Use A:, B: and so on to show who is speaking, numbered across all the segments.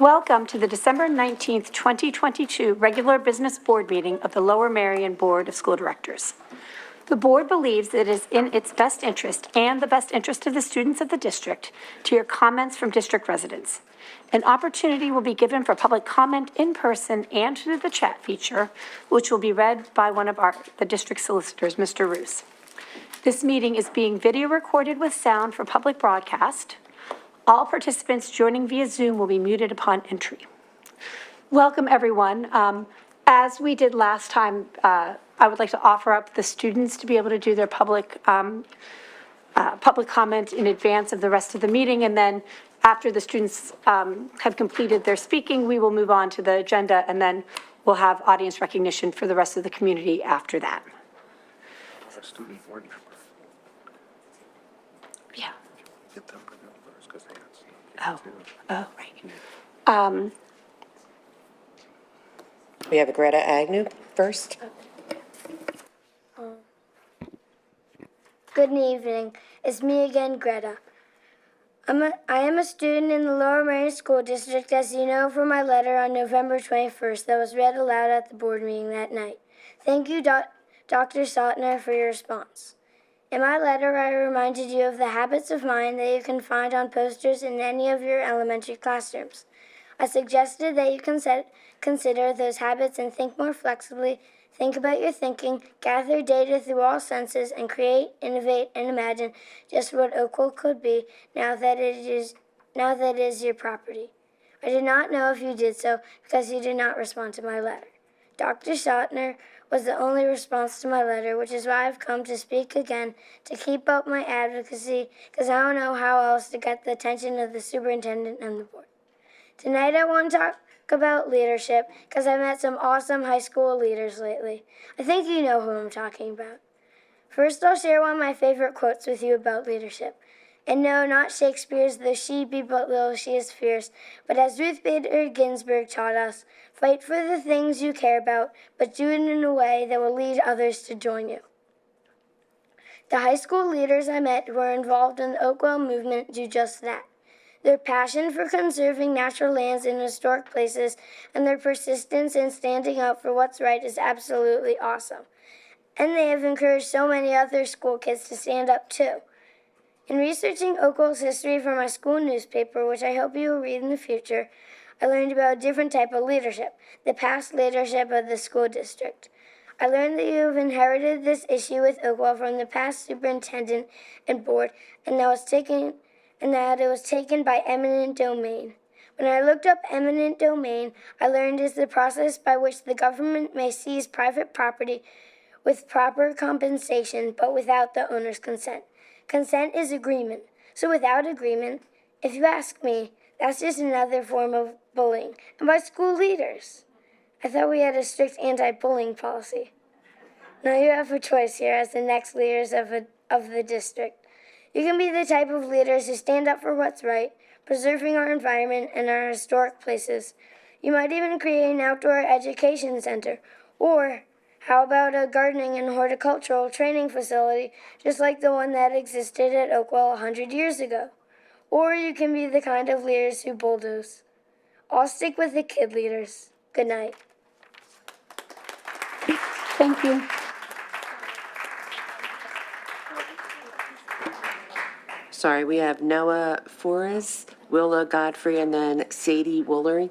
A: Welcome to the December 19th, 2022 regular business board meeting of the Lower Merion Board of School Directors. The board believes that it is in its best interest and the best interest of the students of the district to hear comments from district residents. An opportunity will be given for public comment in person and through the chat feature, which will be read by one of the district solicitors, Mr. Roos. This meeting is being video recorded with sound for public broadcast. All participants joining via Zoom will be muted upon entry. Welcome, everyone. As we did last time, I would like to offer up the students to be able to do their public comment in advance of the rest of the meeting, and then after the students have completed their speaking, we will move on to the agenda, and then we'll have audience recognition for the rest of the community after that.
B: Student board member.
A: Yeah.
B: Get them to go first because they
A: Oh, right.
C: We have Greta Agnew first.
D: Good evening. It's me again, Greta. I am a student in the Lower Merion School District, as you know from my letter on November 21st that was read aloud at the board meeting that night. Thank you, Dr. Sautner, for your response. In my letter, I reminded you of the habits of mind that you can find on posters in any of your elementary classrooms. I suggested that you consider those habits and think more flexibly, think about your thinking, gather data through all senses, and create, innovate, and imagine just what Oakville could be now that it is your property. I did not know if you did so because you did not respond to my letter. Dr. Sautner was the only response to my letter, which is why I've come to speak again to keep up my advocacy, because I don't know how else to get the attention of the superintendent and the board. Tonight I want to talk about leadership, because I've met some awesome high school leaders lately. I think you know who I'm talking about. First, I'll share one of my favorite quotes with you about leadership. And no, not Shakespeare's, though she be but little, she is fierce. But as Ruth Bader Ginsburg taught us, fight for the things you care about, but do it in a way that will lead others to join you. The high school leaders I met who were involved in the Oakville movement do just that. Their passion for conserving natural lands and historic places and their persistence in standing up for what's right is absolutely awesome. And they have encouraged so many other school kids to stand up too. In researching Oakville's history for my school newspaper, which I hope you will read in the future, I learned about a different type of leadership, the past leadership of the school district. I learned that you have inherited this issue with Oakville from the past superintendent and board, and that it was taken by eminent domain. When I looked up eminent domain, I learned it is the process by which the government may seize private property with proper compensation, but without the owner's consent. Consent is agreement. So without agreement, if you ask me, that's just another form of bullying. And by school leaders. I thought we had a strict anti-bullying policy. Now you have a choice here as the next leaders of the district. You can be the type of leaders who stand up for what's right, preserving our environment and our historic places. You might even create an outdoor education center. Or how about a gardening and horticultural training facility, just like the one that existed at Oakville 100 years ago? Or you can be the kind of leaders who bulldoze. I'll stick with the kid leaders. Good night.
A: Thank you.
C: Sorry, we have Noah Forrest, Willa Godfrey, and then Sadie Woolery.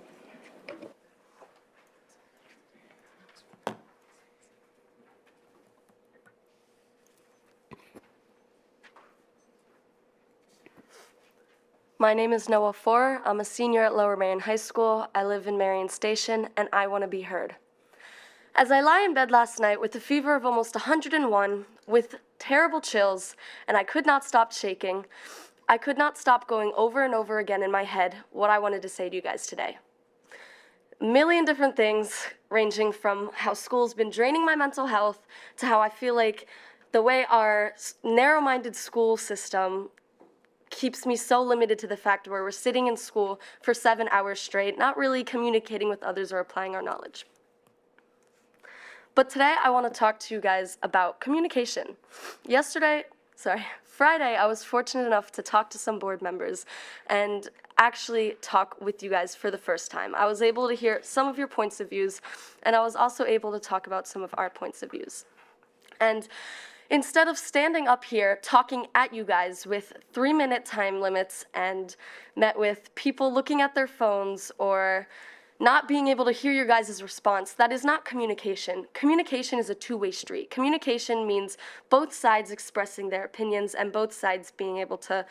E: My name is Noah Four. I'm a senior at Lower Merion High School. I live in Marion Station, and I want to be heard. As I lie in bed last night with a fever of almost 101, with terrible chills, and I could not stop shaking, I could not stop going over and over again in my head what I wanted to say to you guys today. A million different things, ranging from how school's been draining my mental health to how I feel like the way our narrow-minded school system keeps me so limited to the fact where we're sitting in school for 7 hours straight, not really communicating with others or applying our knowledge. But today I want to talk to you guys about communication. Friday, I was fortunate enough to talk to some board members, and actually talk with you guys for the first time. I was able to hear some of your points of views, and I was also able to talk about some of our points of views. And instead of standing up here talking at you guys with 3-minute time limits and met with people looking at their phones or not being able to hear your guys' response, that is not communication. Communication is a two-way street. Communication means both sides expressing their opinions and both sides being able to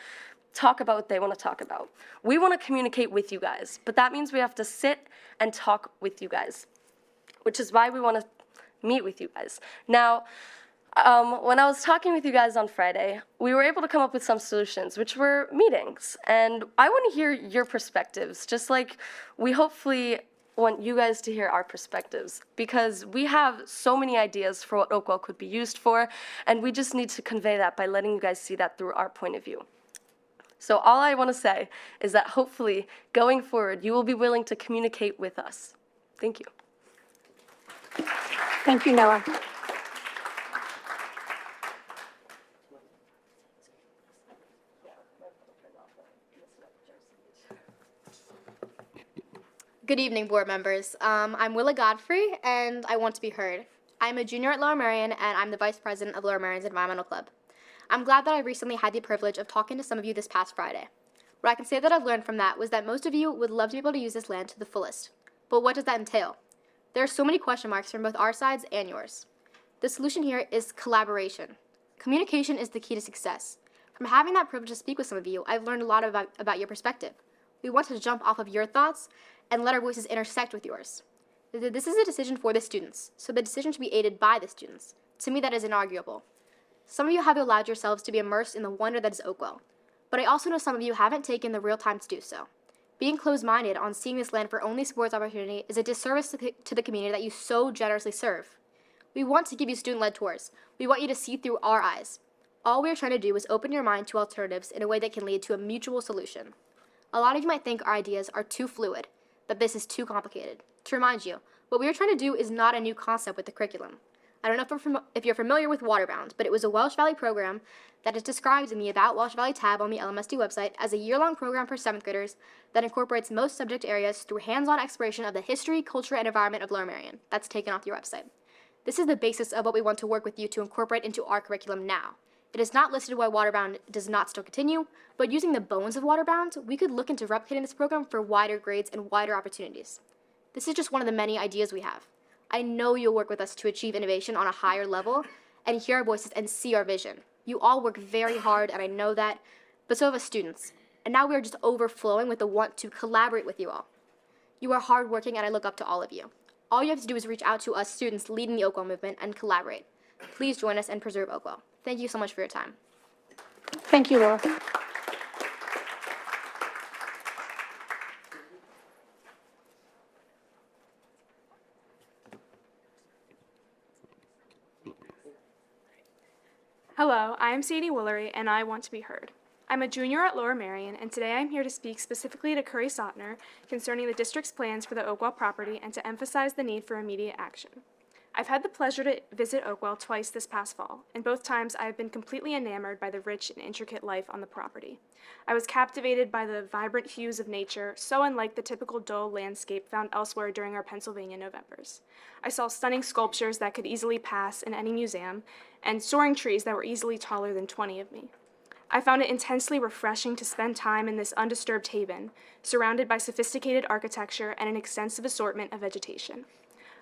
E: talk about what they want to talk about. We want to communicate with you guys, but that means we have to sit and talk with you guys, which is why we want to meet with you guys. Now, when I was talking with you guys on Friday, we were able to come up with some solutions, which were meetings. And I want to hear your perspectives, just like we hopefully want you guys to hear our perspectives, because we have so many ideas for what Oakwell could be used for, and we just need to convey that by letting you guys see that through our point of view. So all I want to say is that hopefully, going forward, you will be willing to communicate with us. Thank you.
A: Thank you, Noah.
F: Good evening, board members. I'm Willa Godfrey, and I want to be heard. I'm a junior at Lower Merion, and I'm the vice president of Lower Merion's Environmental Club. I'm glad that I recently had the privilege of talking to some of you this past Friday. What I can say that I've learned from that was that most of you would love to be able to use this land to the fullest. But what does that entail? There are so many question marks from both our sides and yours. The solution here is collaboration. Communication is the key to success. From having that privilege to speak with some of you, I've learned a lot about your perspective. We want to jump off of your thoughts and let our voices intersect with yours. This is a decision for the students, so the decision should be aided by the students. To me, that is inarguable. Some of you have allowed yourselves to be immersed in the wonder that is Oakwell, but I also know some of you haven't taken the real time to do so. Being closed-minded on seeing this land for only sports opportunity is a disservice to the community that you so generously serve. We want to give you student-led tours. We want you to see through our eyes. All we are trying to do is open your mind to alternatives in a way that can lead to a mutual solution. A lot of you might think our ideas are too fluid, that this is too complicated. To remind you, what we are trying to do is not a new concept with the curriculum. I don't know if you're familiar with Waterbound, but it was a Welsh Valley program that is described in the About Welsh Valley tab on the Lmsb website as a year-long program for 7th graders that incorporates most subject areas through hands-on exploration of the history, culture, and environment of Lower Merion. That's taken off your website. This is the basis of what we want to work with you to incorporate into our curriculum now. It is not listed why Waterbound does not still continue, but using the bones of Waterbound, we could look into replicating this program for wider grades and wider opportunities. This is just one of the many ideas we have. I know you'll work with us to achieve innovation on a higher level and hear our voices and see our vision. You all work very hard, and I know that, but so have us students. And now we are just overflowing with the want to collaborate with you all. You are hardworking, and I look up to all of you. All you have to do is reach out to us students leading the Oakwell movement and collaborate. Please join us and preserve Oakwell. Thank you so much for your time.
A: Thank you, Laura.
G: Hello, I am Sadie Woolery, and I want to be heard. I'm a junior at Lower Merion, and today I'm here to speak specifically to Curry Sotner concerning the district's plans for the Oakwell property and to emphasize the need for immediate action. I've had the pleasure to visit Oakwell twice this past fall, and both times I have been completely enamored by the rich and intricate life on the property. I was captivated by the vibrant hues of nature, so unlike the typical dull landscape found elsewhere during our Pennsylvania Novembers. I saw stunning sculptures that could easily pass in any museum, and soaring trees that were easily taller than 20 of me. I found it intensely refreshing to spend time in this undisturbed haven, surrounded by sophisticated architecture and an extensive assortment of vegetation.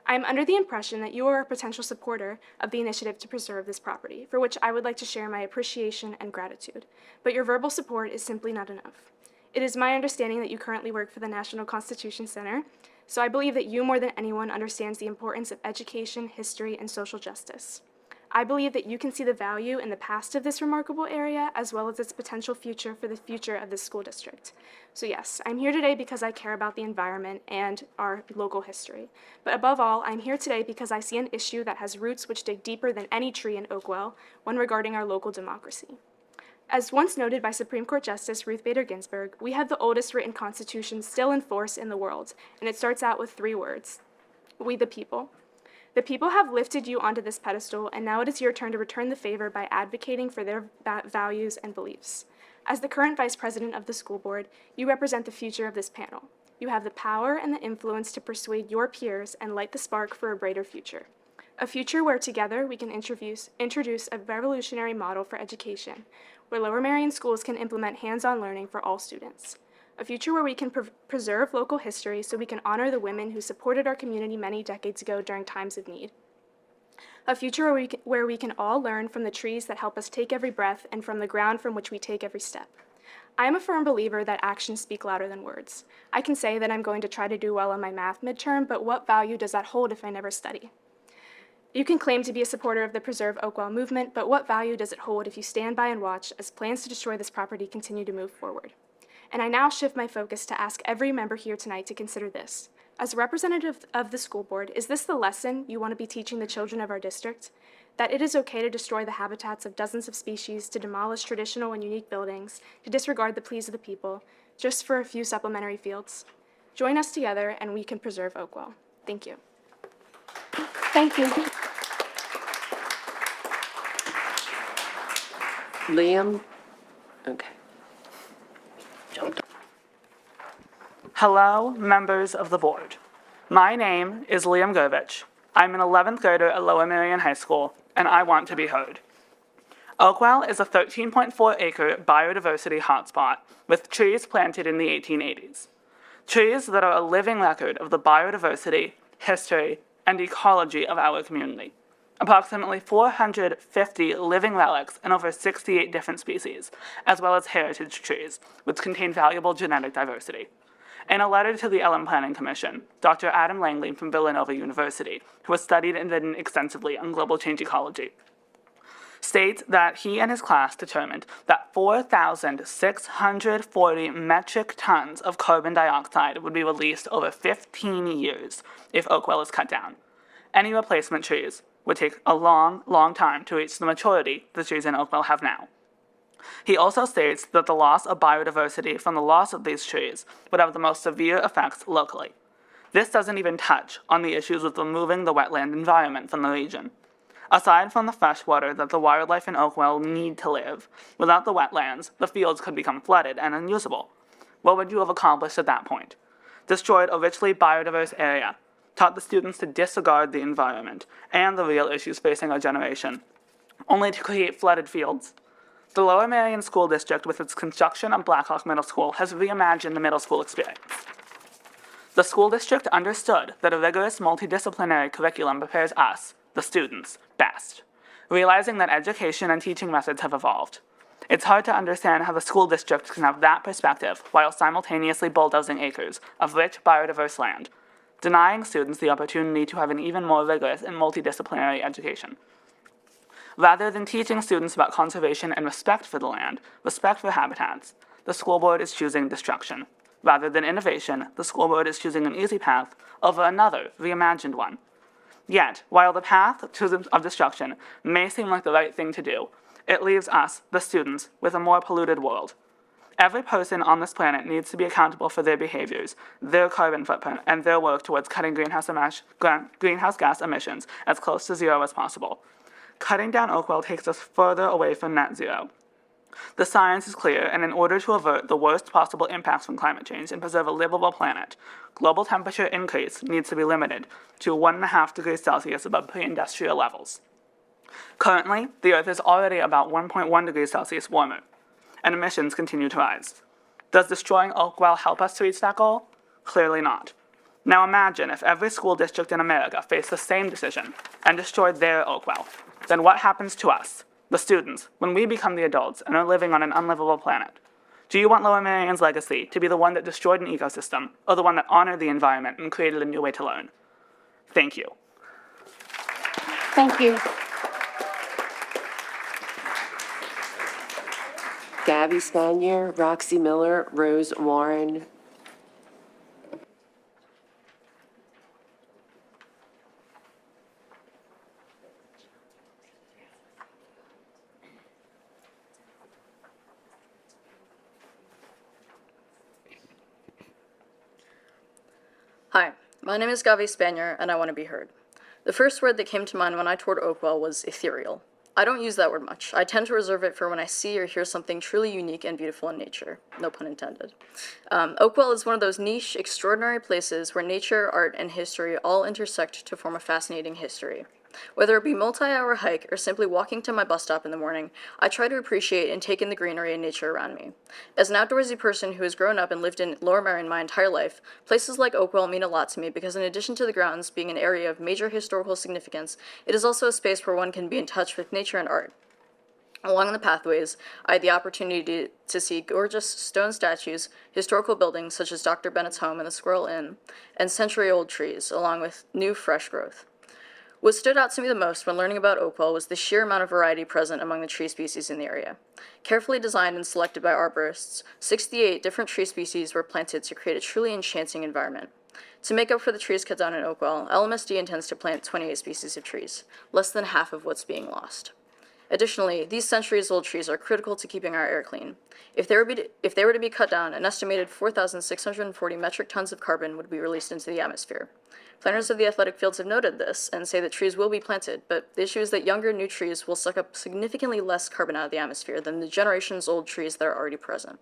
G: I am under the impression that you are a potential supporter of the initiative to preserve this property, for which I would like to share my appreciation and gratitude, but your verbal support is simply not enough. It is my understanding that you currently work for the National Constitution Center, so I believe that you more than anyone understands the importance of education, history, and social justice. I believe that you can see the value in the past of this remarkable area, as well as its potential future for the future of this school district. So yes, I'm here today because I care about the environment and our local history. But above all, I'm here today because I see an issue that has roots which dig deeper than any tree in Oakwell, one regarding our local democracy. As once noted by Supreme Court Justice Ruth Bader Ginsburg, we have the oldest written constitution still in force in the world, and it starts out with 3 words: we the people. The people have lifted you onto this pedestal, and now it is your turn to return the favor by advocating for their values and beliefs. As the current vice president of the school board, you represent the future of this panel. You have the power and the influence to persuade your peers and light the spark for a brighter future. A future where together we can introduce a revolutionary model for education, where Lower Merion schools can implement hands-on learning for all students. A future where we can preserve local history so we can honor the women who supported our community many decades ago during times of need. A future where we can all learn from the trees that help us take every breath and from the ground from which we take every step. I am a firm believer that actions speak louder than words. I can say that I'm going to try to do well on my math midterm, but what value does that hold if I never study? You can claim to be a supporter of the Preserve Oakwell movement, but what value does it hold if you stand by and watch as plans to destroy this property continue to move forward? And I now shift my focus to ask every member here tonight to consider this. As a representative of the school board, is this the lesson you want to be teaching the children of our district? That it is okay to destroy the habitats of dozens of species, to demolish traditional and unique buildings, to disregard the pleas of the people, just for a few supplementary fields? Join us together and we can preserve Oakwell. Thank you.
A: Thank you.
C: Liam? Okay.
H: Hello, members of the board. My name is Liam Govich. I'm an 11th grader at Lower Merion High School, and I want to be heard. Oakwell is a 13.4-acre biodiversity hotspot with trees planted in the 1880s. Trees that are a living record of the biodiversity, history, and ecology of our community. Approximately 450 living relics and over 68 different species, as well as heritage trees, which contain valuable genetic diversity. In a letter to the LM Planning Commission, Dr. Adam Langley from Villanova University, who has studied and written extensively on global change ecology, states that he and his class determined that 4,640 metric tons of carbon dioxide would be released over 15 years if Oakwell is cut down. Any replacement trees would take a long, long time to reach the maturity the trees in Oakwell have now. He also states that the loss of biodiversity from the loss of these trees would have the most severe effects locally. This doesn't even touch on the issues with removing the wetland environment from the region. Aside from the fresh water that the wildlife in Oakwell need to live, without the wetlands, the fields could become flooded and unusable. What would you have accomplished at that point? Destroyed a richly biodiverse area, taught the students to disregard the environment and the real issues facing our generation, only to create flooded fields? The Lower Merion School District, with its construction of Blackhawk Middle School, has reimagined the middle school experience. The school district understood that a rigorous multidisciplinary curriculum prepares us, the students, best, realizing that education and teaching methods have evolved. It's hard to understand how the school district can have that perspective while simultaneously bulldozing acres of rich biodiverse land, denying students the opportunity to have an even more rigorous and multidisciplinary education. Rather than teaching students about conservation and respect for the land, respect for habitats, the school board is choosing destruction. Rather than innovation, the school board is choosing an easy path over another, reimagined one. Yet, while the path of destruction may seem like the right thing to do, it leaves us, the students, with a more polluted world. Every person on this planet needs to be accountable for their behaviors, their carbon footprint, and their work towards cutting greenhouse gas emissions as close to zero as possible. Cutting down Oakwell takes us further away from net zero. The science is clear, and in order to avert the worst possible impacts from climate change and preserve a livable planet, global temperature increase needs to be limited to 1.5 degrees Celsius above pre-industrial levels. Currently, the Earth is already about 1.1 degrees Celsius warmer, and emissions continue to rise. Does destroying Oakwell help us to reach that goal? Clearly not. Now imagine if every school district in America faced the same decision and destroyed their Oakwell. Then what happens to us, the students, when we become the adults and are living on an unlivable planet? Do you want Lower Merion's legacy to be the one that destroyed an ecosystem, or the one that honored the environment and created a new way to learn? Thank you.
A: Thank you.
C: Gabby Spanier, Roxy Miller, Rose Warren.
I: Hi, my name is Gavi Spanier, and I want to be heard. The first word that came to mind when I toured Oakwell was ethereal. I don't use that word much. I tend to reserve it for when I see or hear something truly unique and beautiful in nature. No pun intended. Oakwell is one of those niche, extraordinary places where nature, art, and history all intersect to form a fascinating history. Whether it be multi-hour hike or simply walking to my bus stop in the morning, I try to appreciate and take in the greenery and nature around me. As an outdoorsy person who has grown up and lived in Lower Merion my entire life, places like Oakwell mean a lot to me because in addition to the grounds being an area of major historical significance, it is also a space where one can be in touch with nature and art. Along the pathways, I had the opportunity to see gorgeous stone statues, historical buildings such as Dr. Bennett's home and the Squirrel Inn, and century-old trees, along with new, fresh growth. What stood out to me the most when learning about Oakwell was the sheer amount of variety present among the tree species in the area. Carefully designed and selected by arborists, 68 different tree species were planted to create a truly enchanting environment. To make up for the trees cut down in Oakwell, Lmsd intends to plant 28 species of trees, less than half of what's being lost. Additionally, these centuries-old trees are critical to keeping our air clean. If they were to be cut down, an estimated 4,640 metric tons of carbon would be released into the atmosphere. Planners of the athletic fields have noted this and say that trees will be planted, but the issue is that younger new trees will suck up significantly less carbon out of the atmosphere than the generations-old trees that are already present.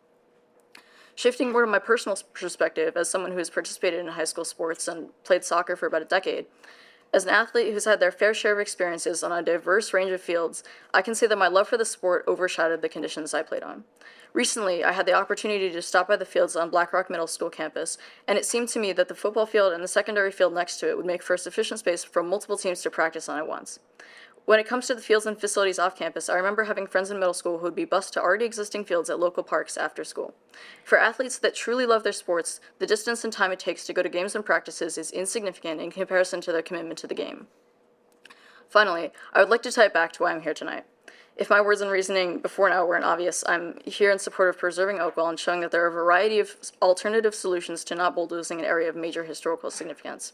I: Shifting more to my personal perspective, as someone who has participated in high school sports and played soccer for about a decade, as an athlete who's had their fair share of experiences on a diverse range of fields, I can say that my love for the sport overshadowed the conditions I played on. Recently, I had the opportunity to stop by the fields on Black Rock Middle School campus, and it seemed to me that the football field and the secondary field next to it would make for sufficient space for multiple teams to practice on at once. When it comes to the fields and facilities off campus, I remember having friends in middle school who would be bused to already existing fields at local parks after school. For athletes that truly love their sports, the distance and time it takes to go to games and practices is insignificant in comparison to their commitment to the game. Finally, I would like to tie it back to why I'm here tonight. If my words and reasoning before now weren't obvious, I'm here in support of preserving Oakwell and showing that there are a variety of alternative solutions to not bulldozing an area of major historical significance.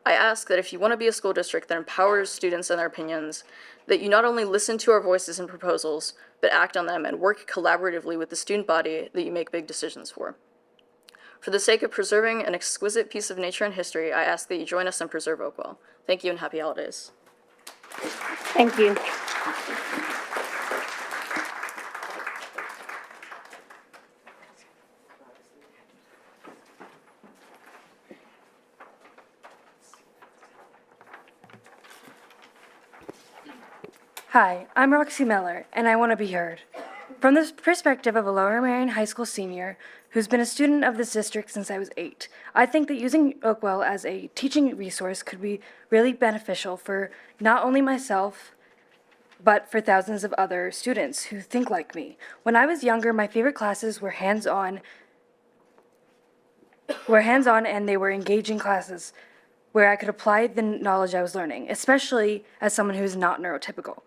I: I ask that if you want to be a school district that empowers students and their opinions, that you not only listen to our voices and proposals, but act on them and work collaboratively with the student body that you make big decisions for. For the sake of preserving an exquisite piece of nature and history, I ask that you join us and preserve Oakwell. Thank you and happy holidays.
A: Thank you.
J: Hi, I'm Roxy Miller, and I want to be heard. From the perspective of a Lower Merion High School senior who's been a student of this district since I was 8, I think that using Oakwell as a teaching resource could be really beneficial for not only myself, but for thousands of other students who think like me. When I was younger, my favorite classes were hands-on, and they were engaging classes where I could apply the knowledge I was learning, especially as someone who's not neurotypical.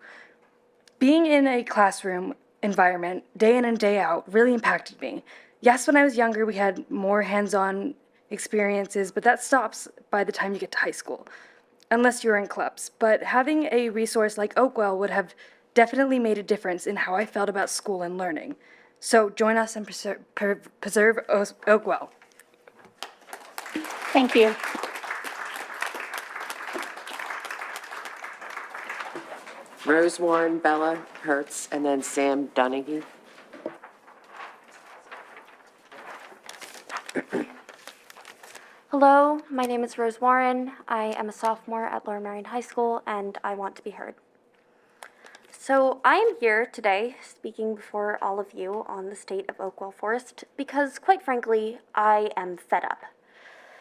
J: Being in a classroom environment day in and day out really impacted me. Yes, when I was younger, we had more hands-on experiences, but that stops by the time you get to high school, unless you're in clubs. But having a resource like Oakwell would have definitely made a difference in how I felt about school and learning. So join us and preserve Oakwell.
A: Thank you.
C: Rose Warren, Bella Hertz, and then Sam Donaghy.
K: Hello, my name is Rose Warren. I am a sophomore at Lower Merion High School, and I want to be heard. So I am here today speaking before all of you on the state of Oakwell Forest because, quite frankly, I am fed up.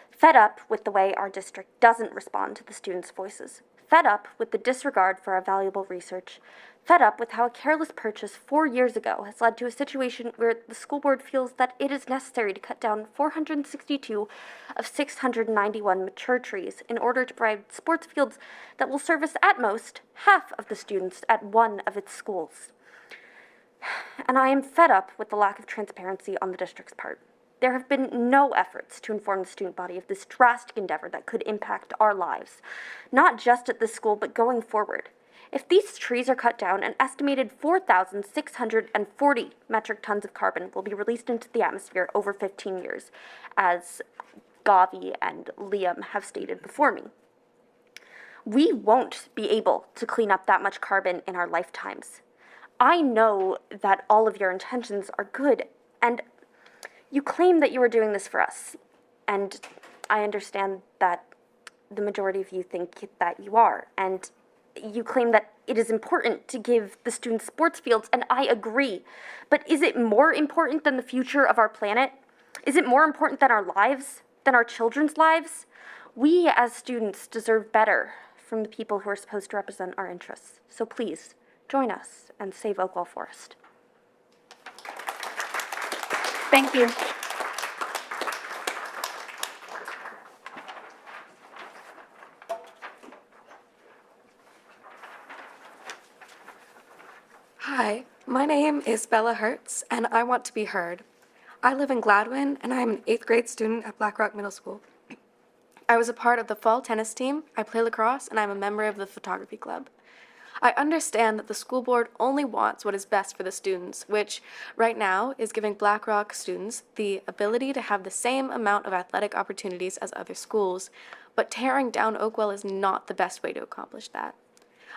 K: Fed up with the way our district doesn't respond to the students' voices. Fed up with the disregard for our valuable research. Fed up with how a careless purchase 4 years ago has led to a situation where the school board feels that it is necessary to cut down 462 of 691 mature trees in order to provide sports fields that will service at most half of the students at one of its schools. And I am fed up with the lack of transparency on the district's part. There have been no efforts to inform the student body of this drastic endeavor that could impact our lives, not just at this school, but going forward. If these trees are cut down, an estimated 4,640 metric tons of carbon will be released into the atmosphere over 15 years, as Gavi and Liam have stated before me. We won't be able to clean up that much carbon in our lifetimes. I know that all of your intentions are good, and you claim that you are doing this for us. And I understand that the majority of you think that you are, and you claim that it is important to give the students sports fields, and I agree. But is it more important than the future of our planet? Is it more important than our lives, than our children's lives? We as students deserve better from the people who are supposed to represent our interests. So please, join us and save Oakwell Forest.
A: Thank you.
L: Hi, my name is Bella Hertz, and I want to be heard. I live in Gladwin, and I am an 8th grade student at Black Rock Middle School. I was a part of the fall tennis team, I play lacrosse, and I'm a member of the photography club. I understand that the school board only wants what is best for the students, which right now is giving Black Rock students the ability to have the same amount of athletic opportunities as other schools, but tearing down Oakwell is not the best way to accomplish that.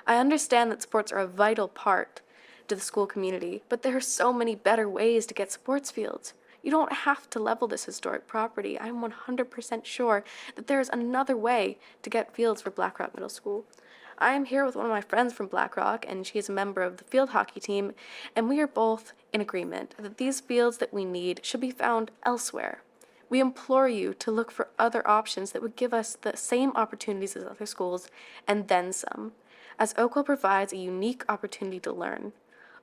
L: I understand that sports are a vital part to the school community, but there are so many better ways to get sports fields. You don't have to level this historic property. I'm 100% sure that there is another way to get fields for Black Rock Middle School. I am here with one of my friends from Black Rock, and she is a member of the field hockey team, and we are both in agreement that these fields that we need should be found elsewhere. We implore you to look for other options that would give us the same opportunities as other schools, and then some, as Oakwell provides a unique opportunity to learn.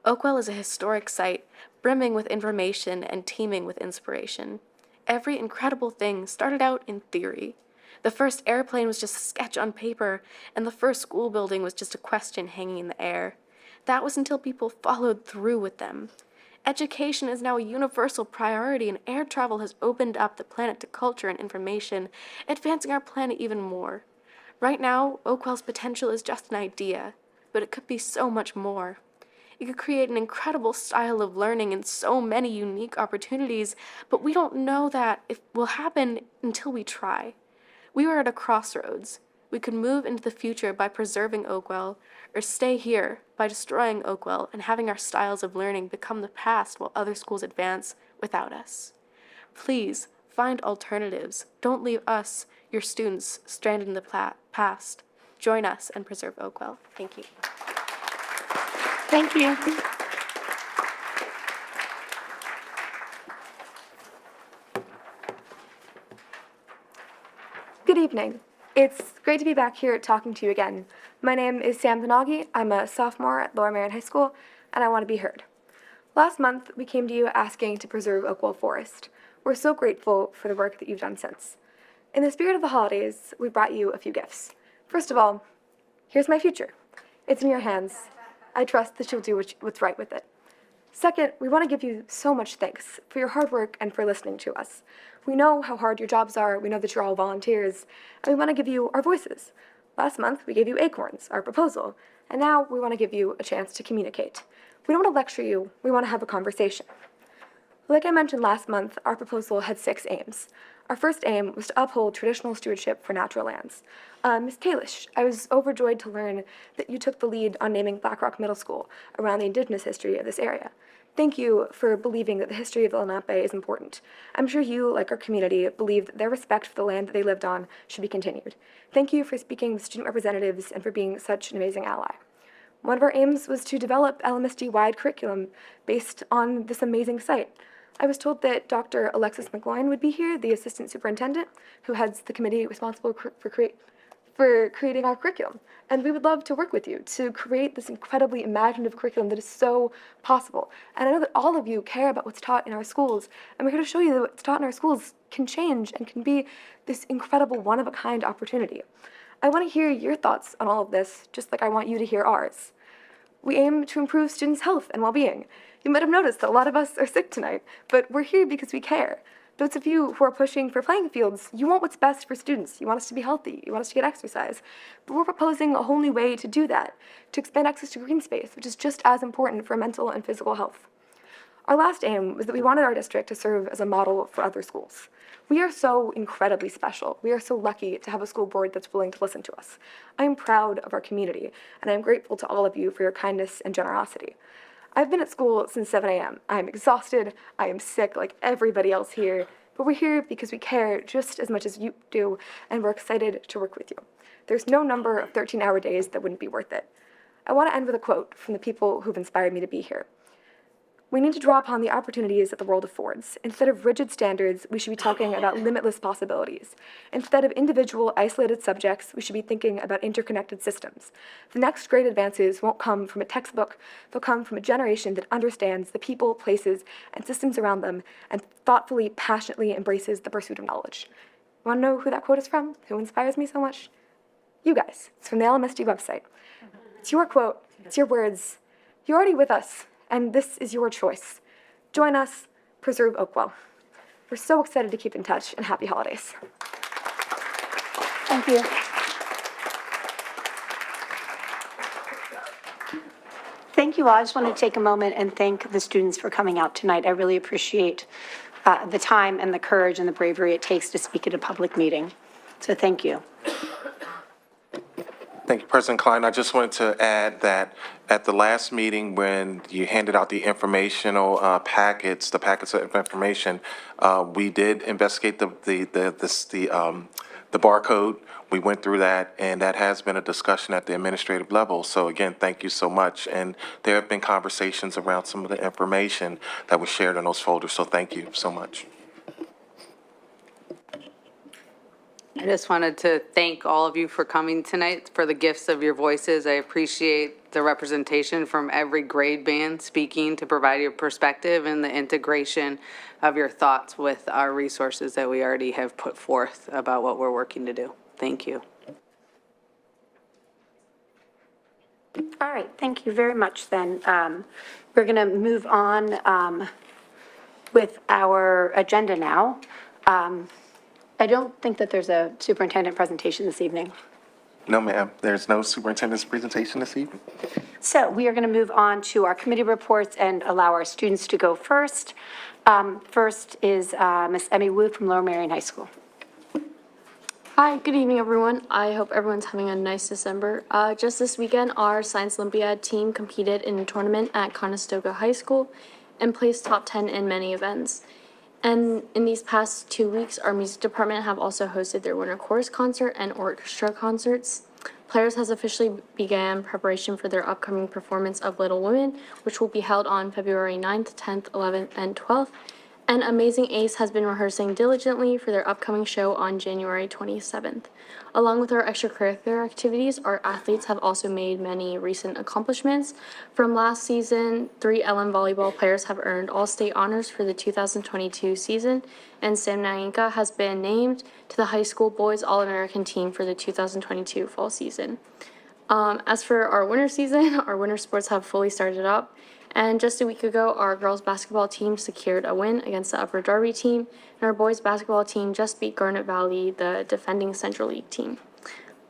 L: Oakwell is a historic site, brimming with information and teeming with inspiration. Every incredible thing started out in theory. The first airplane was just a sketch on paper, and the first school building was just a question hanging in the air. That was until people followed through with them. Education is now a universal priority, and air travel has opened up the planet to culture and information, advancing our planet even more. Right now, Oakwell's potential is just an idea, but it could be so much more. It could create an incredible style of learning and so many unique opportunities, but we don't know that it will happen until we try. We are at a crossroads. We could move into the future by preserving Oakwell, or stay here by destroying Oakwell and having our styles of learning become the past while other schools advance without us. Please, find alternatives. Don't leave us, your students, stranded in the past. Join us and preserve Oakwell. Thank you.
A: Thank you.
M: Good evening. It's great to be back here talking to you again. My name is Sam Benagi. I'm a sophomore at Lower Merion High School, and I want to be heard. Last month, we came to you asking to preserve Oakwell Forest. We're so grateful for the work that you've done since. In the spirit of the holidays, we brought you a few gifts. First of all, here's my future. It's in your hands. I trust that you'll do what's right with it. Second, we want to give you so much thanks for your hard work and for listening to us. We know how hard your jobs are, we know that you're all volunteers, and we want to give you our voices. Last month, we gave you Acorns, our proposal, and now we want to give you a chance to communicate. We don't want to lecture you, we want to have a conversation. Like I mentioned last month, our proposal had 6 aims. Our first aim was to uphold traditional stewardship for natural lands. Ms. Kalish, I was overjoyed to learn that you took the lead on naming Black Rock Middle School around the indigenous history of this area. Thank you for believing that the history of the Lmsb is important. I'm sure you, like our community, believe that their respect for the land that they lived on should be continued. Thank you for speaking with student representatives and for being such an amazing ally. One of our aims was to develop Lmsd-wide curriculum based on this amazing site. I was told that Dr. Alexis McGloin would be here, the assistant superintendent, who heads the committee responsible for creating our curriculum. And we would love to work with you to create this incredibly imaginative curriculum that is so possible. And I know that all of you care about what's taught in our schools, and we're here to show you that what's taught in our schools can change and can be this incredible one-of-a-kind opportunity. I want to hear your thoughts on all of this, just like I want you to hear ours. We aim to improve students' health and well-being. You might have noticed that a lot of us are sick tonight, but we're here because we care. Those of you who are pushing for playing fields, you want what's best for students. You want us to be healthy. You want us to get exercise. But we're proposing a whole new way to do that, to expand access to green space, which is just as important for mental and physical health. Our last aim was that we wanted our district to serve as a model for other schools. We are so incredibly special. We are so lucky to have a school board that's willing to listen to us. I am proud of our community, and I am grateful to all of you for your kindness and generosity. I've been at school since 7 a.m. I am exhausted, I am sick like everybody else here, but we're here because we care just as much as you do, and we're excited to work with you. There's no number of 13-hour days that wouldn't be worth it. I want to end with a quote from the people who've inspired me to be here. We need to draw upon the opportunities that the world affords. Instead of rigid standards, we should be talking about limitless possibilities. Instead of individual, isolated subjects, we should be thinking about interconnected systems. The next great advances won't come from a textbook, they'll come from a generation that understands the people, places, and systems around them, and thoughtfully, passionately embraces the pursuit of knowledge. You want to know who that quote is from? Who inspires me so much? You guys. It's from the Lmsb website. It's your quote, it's your words. You're already with us, and this is your choice. Join us, preserve Oakwell. We're so excited to keep in touch, and happy holidays.
A: Thank you. Thank you all. I just want to take a moment and thank the students for coming out tonight. I really appreciate the time and the courage and the bravery it takes to speak at a public meeting. So thank you.
B: Thank you, President Klein. I just wanted to add that at the last meeting, when you handed out the informational packets, the packets of information, we did investigate the barcode. We went through that, and that has been a discussion at the administrative level. So again, thank you so much. And there have been conversations around some of the information that was shared in those folders. So thank you so much.
N: I just wanted to thank all of you for coming tonight, for the gifts of your voices. I appreciate the representation from every grade band speaking to provide your perspective and the integration of your thoughts with our resources that we already have put forth about what we're working to do. Thank you.
A: All right, thank you very much then. We're going to move on with our agenda now. I don't think that there's a superintendent presentation this evening.
B: No, ma'am. There's no superintendent's presentation this evening.
A: So we are going to move on to our committee reports and allow our students to go first. First is Ms. Emmy Wu from Lower Merion High School.
O: Hi, good evening, everyone. I hope everyone's having a nice December. Just this weekend, our Science Olympiad team competed in a tournament at Conestoga High School and placed top 10 in many events. And in these past 2 weeks, our music department have also hosted their winter chorus concert and orchestra concerts. Players has officially began preparation for their upcoming performance of Little Women, which will be held on February 9th, 10th, 11th, and 12th. And Amazing Ace has been rehearsing diligently for their upcoming show on January 27th. Along with our extracurricular activities, our athletes have also made many recent accomplishments. From last season, 3 LM volleyball players have earned all-state honors for the 2022 season, and Sam Nainka has been named to the high school boys All-American team for the 2022 fall season. As for our winter season, our winter sports have fully started up. And just a week ago, our girls basketball team secured a win against the Upper Darby team, and our boys basketball team just beat Garnet Valley, the defending Central League team.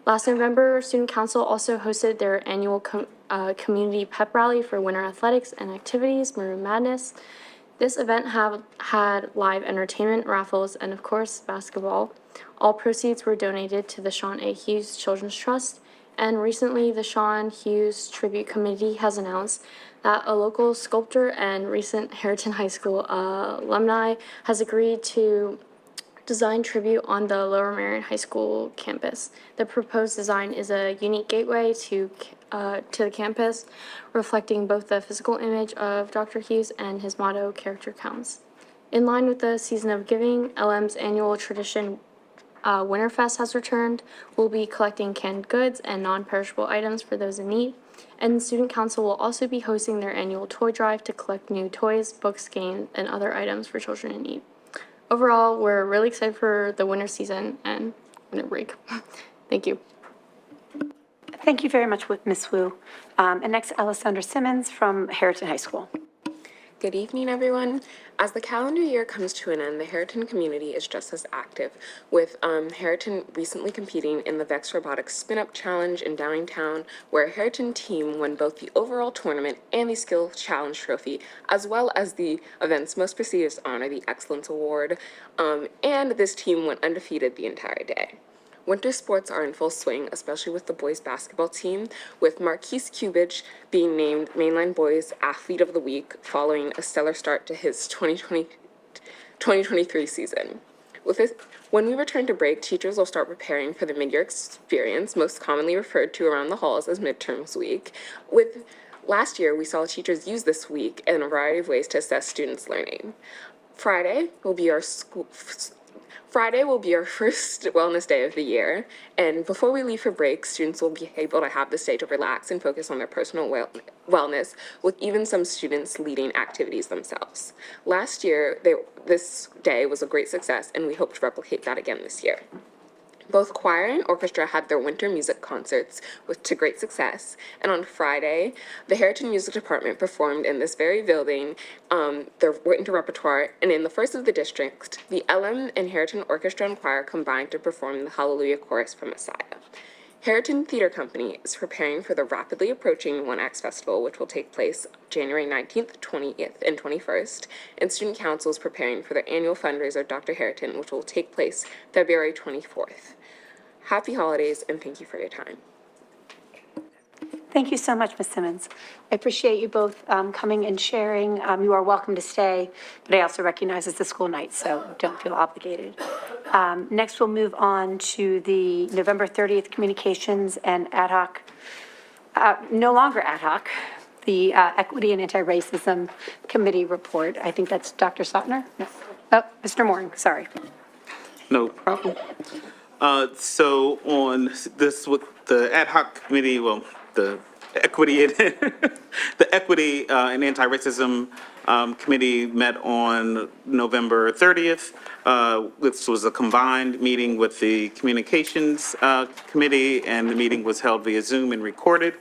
O: Last November, Student Council also hosted their annual community pep rally for winter athletics and activities, Maroon Madness. This event had live entertainment, raffles, and of course, basketball. All proceeds were donated to the Sean A. Hughes Children's Trust, and recently the Sean Hughes Tribute Committee has announced that a local sculptor and recent Harriton High School alumni has agreed to design tribute on the Lower Merion High School campus. The proposed design is a unique gateway to the campus, reflecting both the physical image of Dr. Hughes and his motto, "Character Counts." In line with the season of giving, LM's annual tradition Winterfest has returned. We'll be collecting canned goods and non-perishable items for those in need. And the Student Council will also be hosting their annual toy drive to collect new toys, books, games, and other items for children in need. Overall, we're really excited for the winter season and winter break. Thank you.
A: Thank you very much, Ms. Wu. And next, Alessandra Simmons from Harriton High School.
P: Good evening, everyone. As the calendar year comes to an end, the Heriton community is just as active, with Heriton recently competing in the Vex Robotics Spin-Up Challenge in downtown, where a Heriton team won both the overall tournament and the Skill Challenge trophy, as well as the event's most prestigious honor, the Excellence Award, and this team went undefeated the entire day. Winter sports are in full swing, especially with the boys basketball team, with Marquise Kubich being named Mainline Boys Athlete of the Week following a stellar start to his 2023 season. When we return to break, teachers will start preparing for the mid-year experience, most commonly referred to around the halls as midterms week. Last year, we saw teachers use this week in a variety of ways to assess students' learning. Friday will be our first wellness day of the year, and before we leave for break, students will be able to have this day to relax and focus on their personal wellness, with even some students leading activities themselves. Last year, this day was a great success, and we hope to replicate that again this year. Both choir and orchestra had their winter music concerts to great success, and on Friday, the Heriton Music Department performed in this very building their winter repertoire, and in the first of the district, the Lm and Heriton Orchestra and Choir combined to perform the Hallelujah Chorus for Messiah. Heriton Theater Company is preparing for the rapidly approaching One Acts Festival, which will take place January 19th, 20th, and 21st, and Student Council is preparing for their annual fundraiser, Dr. Heriton, which will take place February 24th. Happy holidays, and thank you for your time.
A: Thank you so much, Ms. Simmons. I appreciate you both coming and sharing. You are welcome to stay, but I also recognize it's a school night, so don't feel obligated. Next, we'll move on to the November 30th Communications and Ad hoc, no longer ad hoc, the Equity and Anti-Racism Committee report. I think that's Dr. Sotner? No. Oh, Mr. Moore, sorry.
Q: No problem. So on this, with the ad hoc committee, well, the equity and the equity and anti-racism committee met on November 30th. This was a combined meeting with the communications committee, and the meeting was held via Zoom and recorded.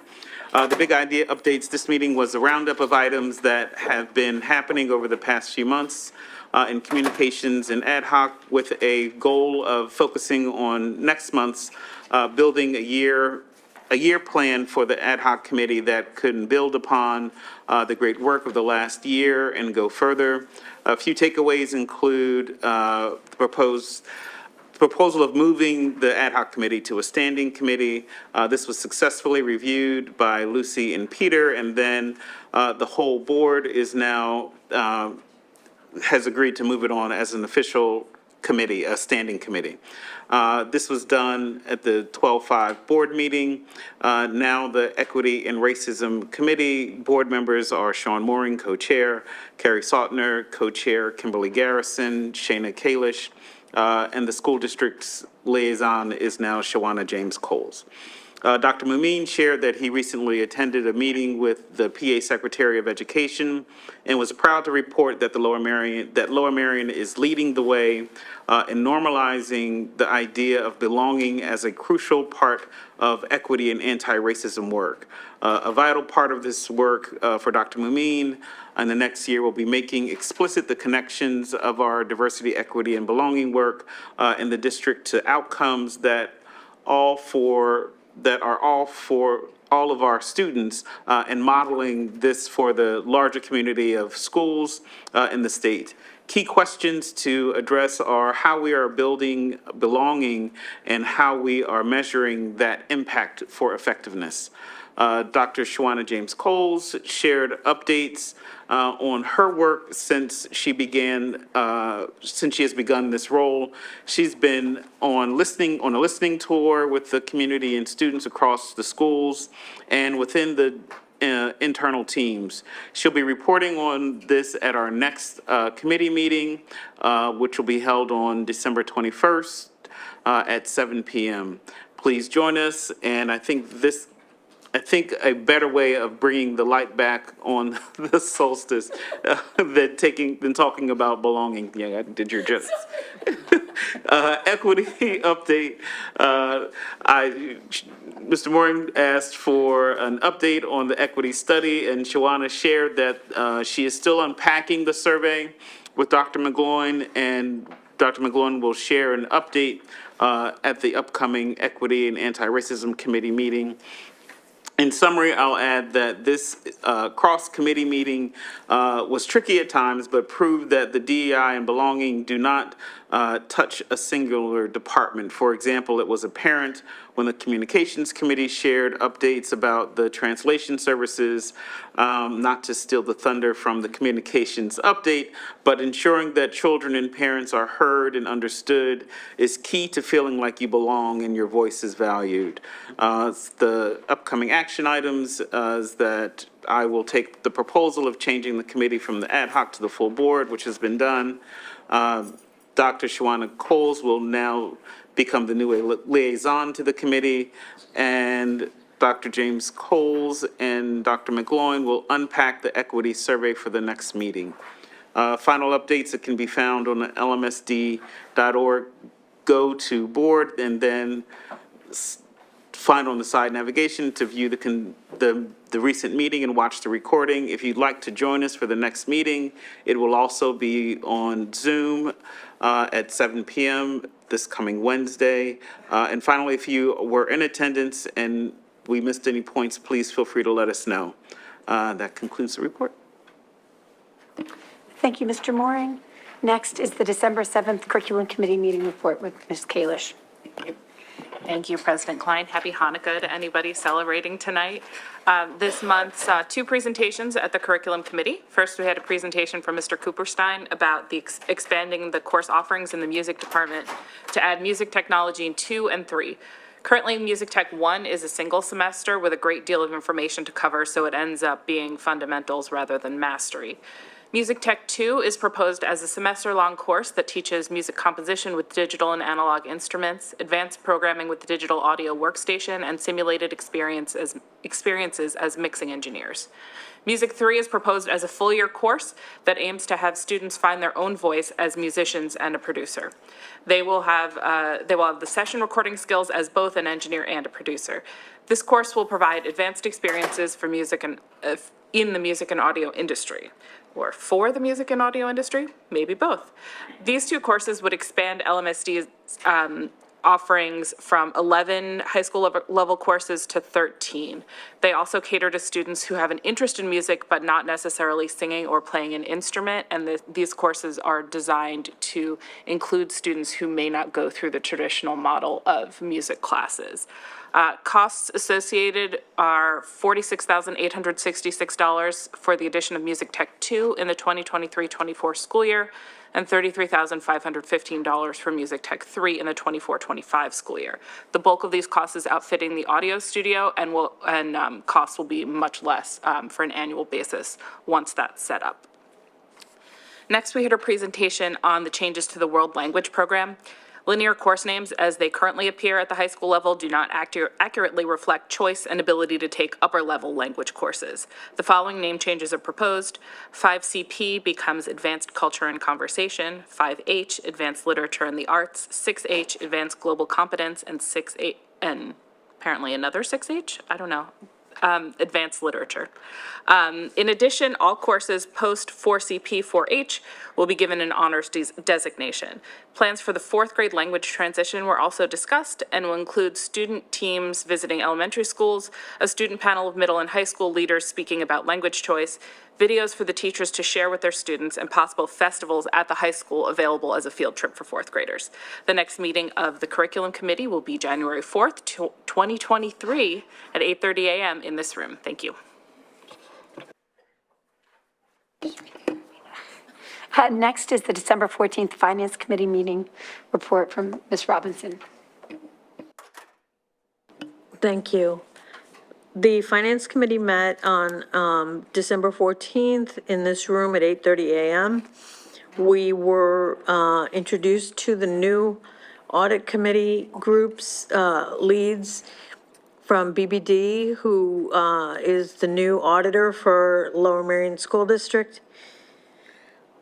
Q: The big idea updates, this meeting was a roundup of items that have been happening over the past few months in communications and ad hoc, with a goal of focusing on next month's building a year plan for the ad hoc committee that could build upon the great work of the last year and go further. A few takeaways include the proposal of moving the ad hoc committee to a standing committee. This was successfully reviewed by Lucy and Peter, and then the whole board is now has agreed to move it on as an official committee, a standing committee. This was done at the 12-5 board meeting. Now the Equity and Racism Committee board members are Sean Mooring, co-chair, Carrie Sautner, co-chair, Kimberly Garrison, Shayna Kalish, and the school district's liaison is now Shawana James Coles. Dr. Mumeen shared that he recently attended a meeting with the PA Secretary of Education and was proud to report that Lower Merion is leading the way in normalizing the idea of belonging as a crucial part of equity and anti-racism work. A vital part of this work for Dr. Mumeen in the next year will be making explicit the connections of our diversity, equity, and belonging work in the district to outcomes that are all for all of our students, and modeling this for the larger community of schools in the state. Key questions to address are how we are building belonging and how we are measuring that impact for effectiveness. Dr. Shawana James Coles shared updates on her work since she has begun this role. She's been on a listening tour with the community and students across the schools and within the internal teams. She'll be reporting on this at our next committee meeting, which will be held on December 21st at 7 p.m. Please join us, and I think a better way of bringing the light back on the solstice than talking about belonging. Yeah, I did your justice. Equity update. Mr. Moore asked for an update on the equity study, and Shawana shared that she is still unpacking the survey with Dr. McGloin, and Dr. McGloin will share an update at the upcoming Equity and Anti-Racism Committee meeting. In summary, I'll add that this cross-committee meeting was tricky at times, but proved that the DEI and belonging do not touch a singular department. For example, it was apparent when the Communications Committee shared updates about the translation services, not to steal the thunder from the Communications update, but ensuring that children and parents are heard and understood is key to feeling like you belong and your voice is valued. The upcoming action items is that I will take the proposal of changing the committee from the ad hoc to the full board, which has been done. Dr. Shawana Coles will now become the new liaison to the committee, and Dr. James Coles and Dr. McGloin will unpack the equity survey for the next meeting. Final updates that can be found on the lmsd.org. Go to board and then find on the side navigation to view the recent meeting and watch the recording. If you'd like to join us for the next meeting, it will also be on Zoom at 7 p.m. this coming Wednesday. And finally, if you were in attendance and we missed any points, please feel free to let us know. That concludes the report.
A: Thank you, Mr. Mooring. Next is the December 7th Curriculum Committee meeting report with Ms. Kalish.
R: Thank you, President Klein. Happy Hanukkah to anybody celebrating tonight. This month's two presentations at the Curriculum Committee. First, we had a presentation from Mr. Cooperstein about the expanding the course offerings in the music department to add music technology in 2 and 3. Currently, Music Tech 1 is a single semester with a great deal of information to cover, so it ends up being fundamentals rather than mastery. Music Tech 2 is proposed as a semester-long course that teaches music composition with digital and analog instruments, advanced programming with the digital audio workstation, and simulated experiences as mixing engineers. Music 3 is proposed as a full-year course that aims to have students find their own voice as musicians and a producer. They will have the session recording skills as both an engineer and a producer. This course will provide advanced experiences for music and in the music and audio industry. Or for the music and audio industry, maybe both. These two courses would expand LMSD's offerings from 11 high school level courses to 13. They also cater to students who have an interest in music but not necessarily singing or playing an instrument, and these courses are designed to include students who may not go through the traditional model of music classes. Costs associated are $46,866 for the addition of Music Tech 2 in the 2023-24 school year, and $33,515 for Music Tech 3 in the 24-25 school year. The bulk of these costs is outfitting the audio studio, and costs will be much less for an annual basis once that's set up. Next, we had a presentation on the changes to the World Language Program. Linear course names, as they currently appear at the high school level, do not accurately reflect choice and ability to take upper-level language courses. The following name changes are proposed. 5CP becomes Advanced Culture and Conversation, 5H, Advanced Literature and the Arts, 6H, Advanced Global Competence, and 6H, and apparently another 6H? I don't know. Advanced Literature. In addition, all courses post 4CP 4H will be given an honors designation. Plans for the 4th grade language transition were also discussed and will include student teams visiting elementary schools, a student panel of middle and high school leaders speaking about language choice, videos for the teachers to share with their students, and possible festivals at the high school available as a field trip for 4th graders. The next meeting of the Curriculum Committee will be January 4th, 2023 at 8:30 a.m. in this room. Thank you.
A: Next is the December 14th Finance Committee meeting report from Ms. Robinson.
S: Thank you. The Finance Committee met on December 14th in this room at 8:30 a.m. We were introduced to the new Audit Committee group's leads from BBD, who is the new auditor for Lower Merion School District.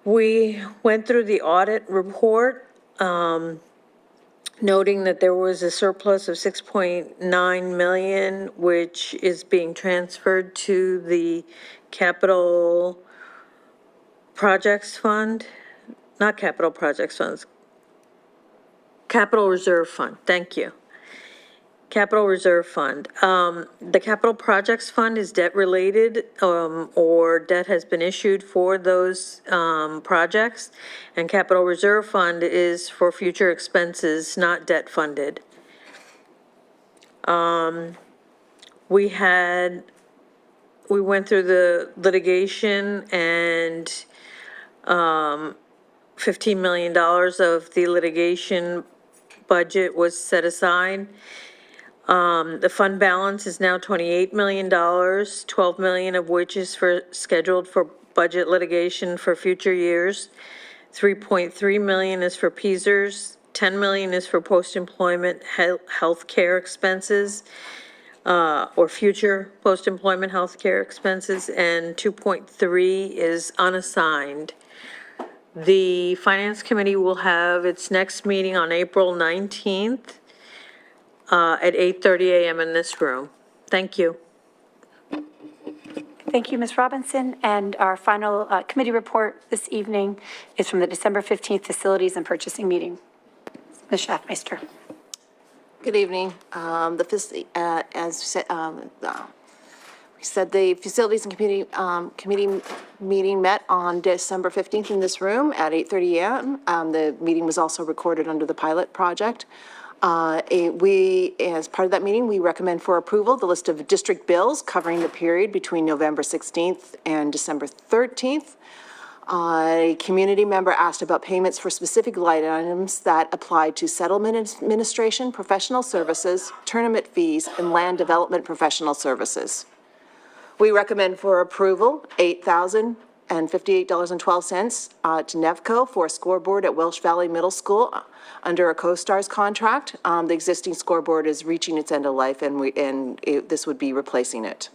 S: We went through the audit report. noting that there was a surplus of 6.9 million, which is being transferred to the capital projects fund, not capital projects funds, capital reserve fund, thank you. Capital Reserve Fund. The Capital Projects Fund is debt-related, or debt has been issued for those projects. And Capital Reserve Fund is for future expenses, not debt-funded. We went through the litigation and $15 million of the litigation budget was set aside. The fund balance is now $28 million, 12 million of which is scheduled for budget litigation for future years. 3.3 million is for PSERS, 10 million is for post-employment health care expenses, or future post-employment health care expenses, and 2.3 is unassigned. The Finance Committee will have its next meeting on April 19th. At 8:30 a.m. in this room. Thank you.
A: Thank you, Ms. Robinson. And our final committee report this evening is from the December 15th Facilities and Purchasing meeting. Ms. Schaffmeister.
T: Good evening. We said the Facilities and Committee meeting met on December 15th in this room at 8:30 a.m. The meeting was also recorded under the pilot project. As part of that meeting, we recommend for approval the list of district bills covering the period between November 16th and December 13th. A community member asked about payments for specific line items that apply to settlement administration, professional services, tournament fees, and land development professional services. We recommend for approval $8,058.12 to Nevco for a scoreboard at Welsh Valley Middle School under a CoStarz contract. The existing scoreboard is reaching its end of life, and this would be replacing it.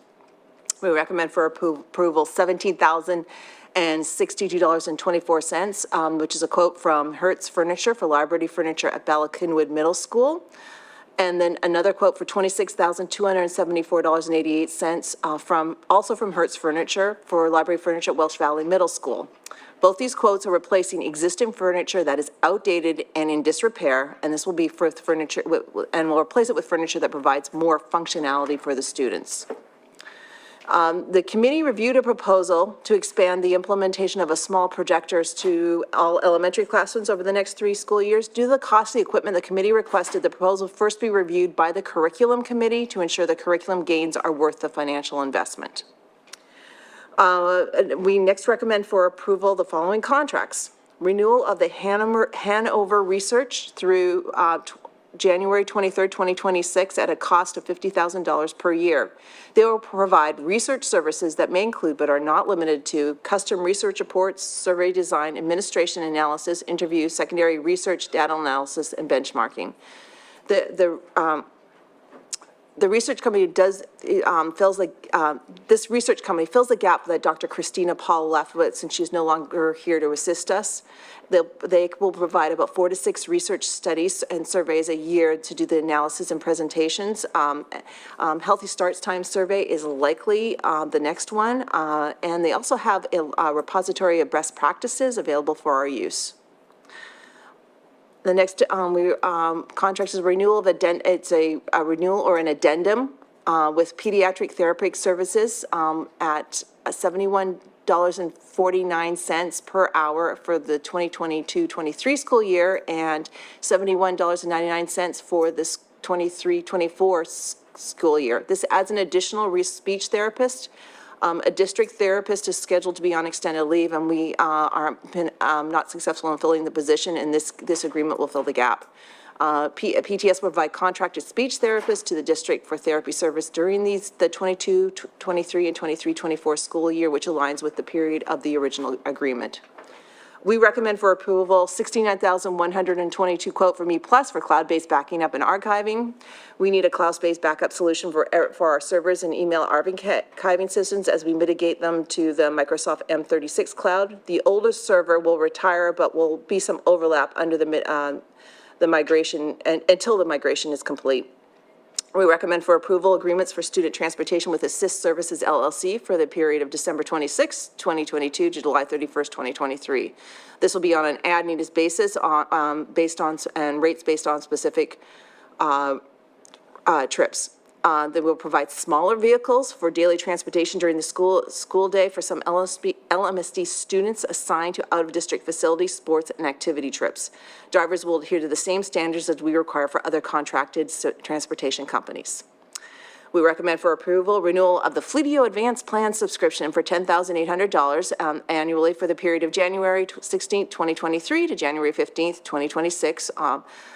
T: We recommend for approval $17,062.24, which is a quote from Hertz Furniture for library furniture at Bala Cynwyd Middle School. And then another quote for $26,274.88 also from Hertz Furniture for library furniture at Welsh Valley Middle School. Both these quotes are replacing existing furniture that is outdated and in disrepair, and this will be for furniture, and we'll replace it with furniture that provides more functionality for the students. The committee reviewed a proposal to expand the implementation of a small projectors to all elementary classrooms over the next 3 school years. Due to the costly equipment, the committee requested the proposal first be reviewed by the curriculum committee to ensure the curriculum gains are worth the financial investment. We next recommend for approval the following contracts. Renewal of the Hanover Research through January 23rd, 2026 at a cost of $50,000 per year. They will provide research services that may include but are not limited to custom research reports, survey design, administration analysis, interviews, secondary research, data analysis, and benchmarking. The research company this research company fills the gap that Dr. Christina Paul left with since she's no longer here to assist us. They will provide about 4 to 6 research studies and surveys a year to do the analysis and presentations. Healthy Starts Time survey is likely the next one. And they also have a repository of best practices available for our use. The next contract is renewal of it's a renewal or an addendum with pediatric therapeutic services at $71.49 per hour for the 2022-23 school year and $71.99 for this 23-24 school year. This adds an additional speech therapist. A district therapist is scheduled to be on extended leave, and we are not successful in filling the position, and this agreement will fill the gap. PTS will provide contracted speech therapists to the district for therapy service during the 22-23 and 23-24 school year, which aligns with the period of the original agreement. We recommend for approval $69,122 quote from E+ for cloud-based backing up and archiving. We need a cloud-based backup solution for our servers and email archiving systems as we mitigate them to the Microsoft M36 cloud. The oldest server will retire, but will be some overlap under the the migration, until the migration is complete. We recommend for approval agreements for student transportation with Assist Services LLC for the period of December 26, 2022 to July 31st, 2023. This will be on an as-needed basis based on, and rates based on specific trips. They will provide smaller vehicles for daily transportation during the school day for some LMSD students assigned to out-of-district facilities, sports, and activity trips. Drivers will adhere to the same standards as we require for other contracted transportation companies. We recommend for approval renewal of the Fleetio Advanced Plan subscription for $10,800 annually for the period of January 16, 2023 to January 15, 2026,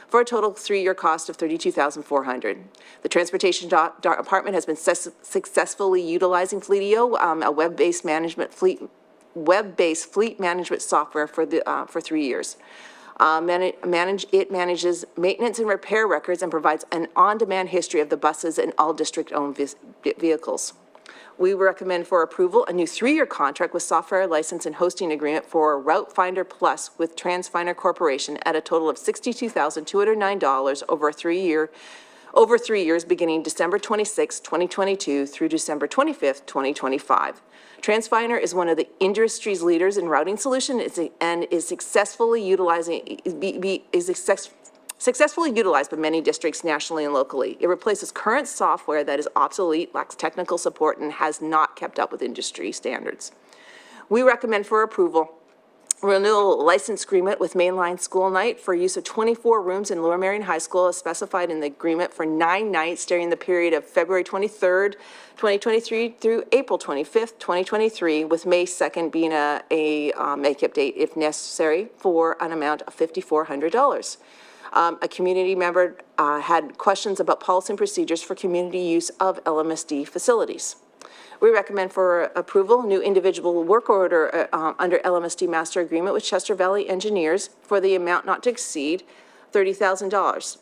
T: for a total 3-year cost of $32,400. The Transportation Department has been successfully utilizing Fleetio, a web-based fleet management software for 3 years. It manages maintenance and repair records and provides an on-demand history of the buses and all district-owned vehicles. We recommend for approval a new 3-year contract with software license and hosting agreement for Route Finder Plus with TransFinder Corporation at a total of $62,209 over 3 years beginning December 26, 2022 through December 25th, 2025. TransFinder is one of the industry's leaders in routing solution and is successfully utilized by many districts nationally and locally. It replaces current software that is obsolete, lacks technical support, and has not kept up with industry standards. We recommend for approval renewal license agreement with Mainline School Night for use of 24 rooms in Lower Merion High School as specified in the agreement for 9 nights during the period of February 23rd, 2023 through April 25th, 2023, with May 2nd being a make-up date if necessary for an amount of $5,400. A community member had questions about policy and procedures for community use of LMSD facilities. We recommend for approval new individual work order under LMSD Master Agreement with Chester Valley Engineers for the amount not to exceed $30,000.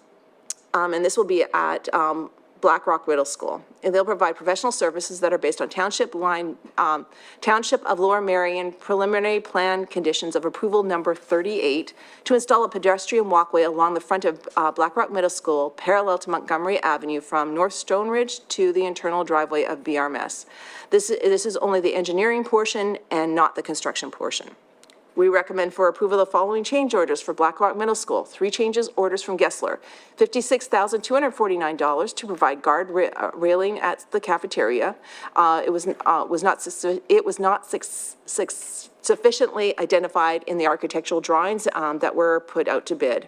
T: And this will be at Black Rock Middle School. And they'll provide professional services that are based on Township of Lower Merion Preliminary Plan Conditions of Approval Number 38 to install a pedestrian walkway along the front of Black Rock Middle School parallel to Montgomery Avenue from North Stone Ridge to the internal driveway of BRMS. This is only the engineering portion and not the construction portion. We recommend for approval the following change orders for Black Rock Middle School. 3 changes orders from Gessler. $56,249 to provide guard railing at the cafeteria. It was not sufficiently identified in the architectural drawings that were put out to bid.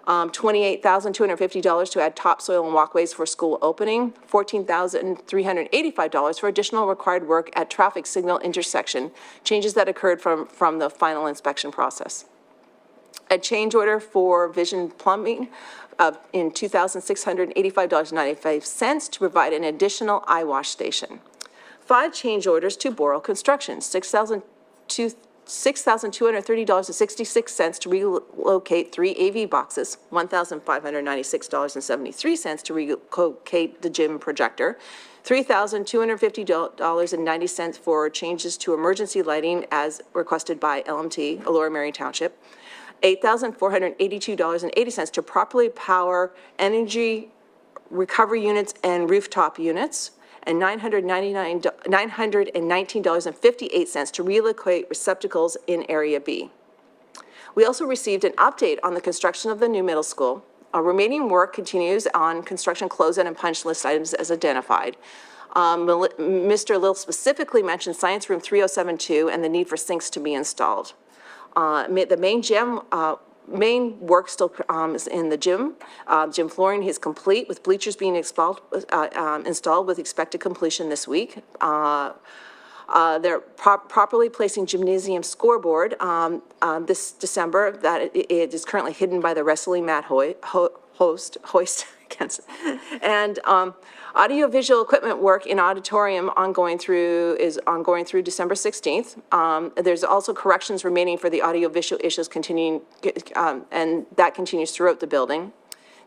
T: $28,250 to add topsoil and walkways for school opening, $14,385 for additional required work at traffic signal intersection, changes that occurred from the final inspection process. A change order for Vision Plumbing in $2,685.95 to provide an additional eye wash station. 5 change orders to Boral Construction, $6,230.66 to relocate 3 AV boxes, $1,596.73 to relocate the gym projector, $3,250.90 for changes to emergency lighting as requested by LMT, Lower Merion Township, $8,482.80 to properly power energy recovery units and rooftop units, and $919.58 to relocate receptacles in Area B. We also received an update on the construction of the new middle school. Our remaining work continues on construction closeout and punch list items as identified. Mr. Lill specifically mentioned Science Room 3072 and the need for sinks to be installed. The main gym main work still is in the gym. Gym flooring is complete with bleachers being installed with expected completion this week. They're properly placing gymnasium scoreboard this December that it is currently hidden by the wrestling mat hoist against it. And audiovisual equipment work in auditorium ongoing through December 16th. There's also corrections remaining for the audiovisual issues continuing, and that continues throughout the building.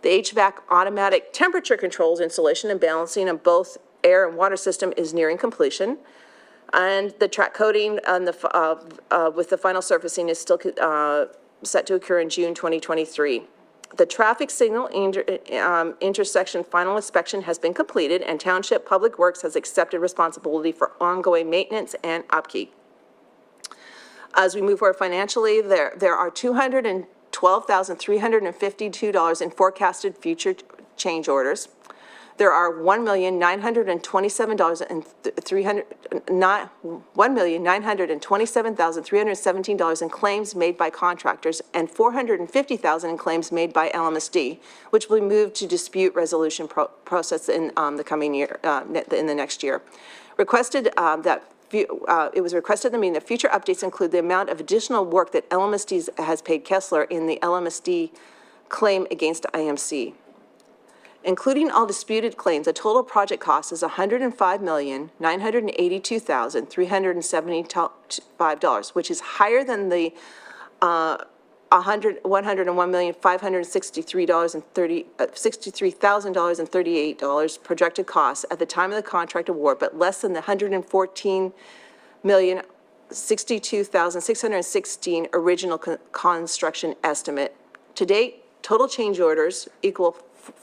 T: The HVAC automatic temperature controls installation and balancing of both air and water system is nearing completion. And the track coating on the, with the final surfacing is still set to occur in June 2023. The traffic signal intersection final inspection has been completed, and Township Public Works has accepted responsibility for ongoing maintenance and upkeep. As we move forward financially, there are $212,352 in forecasted future change orders. There are $1,927,317 in claims made by contractors and $450,000 in claims made by Lmsb, which will be moved to dispute resolution process in the coming year, in the next year. It was requested in the meeting that future updates include the amount of additional work that Lmsb has paid Kessler in the Lmsb claim against IMC. Including all disputed claims, the total project cost is $105,982,375, which is higher than the $101,563,038 projected costs at the time of the contract award, but less than the $114,062,616 original construction estimate. To date, total change orders equal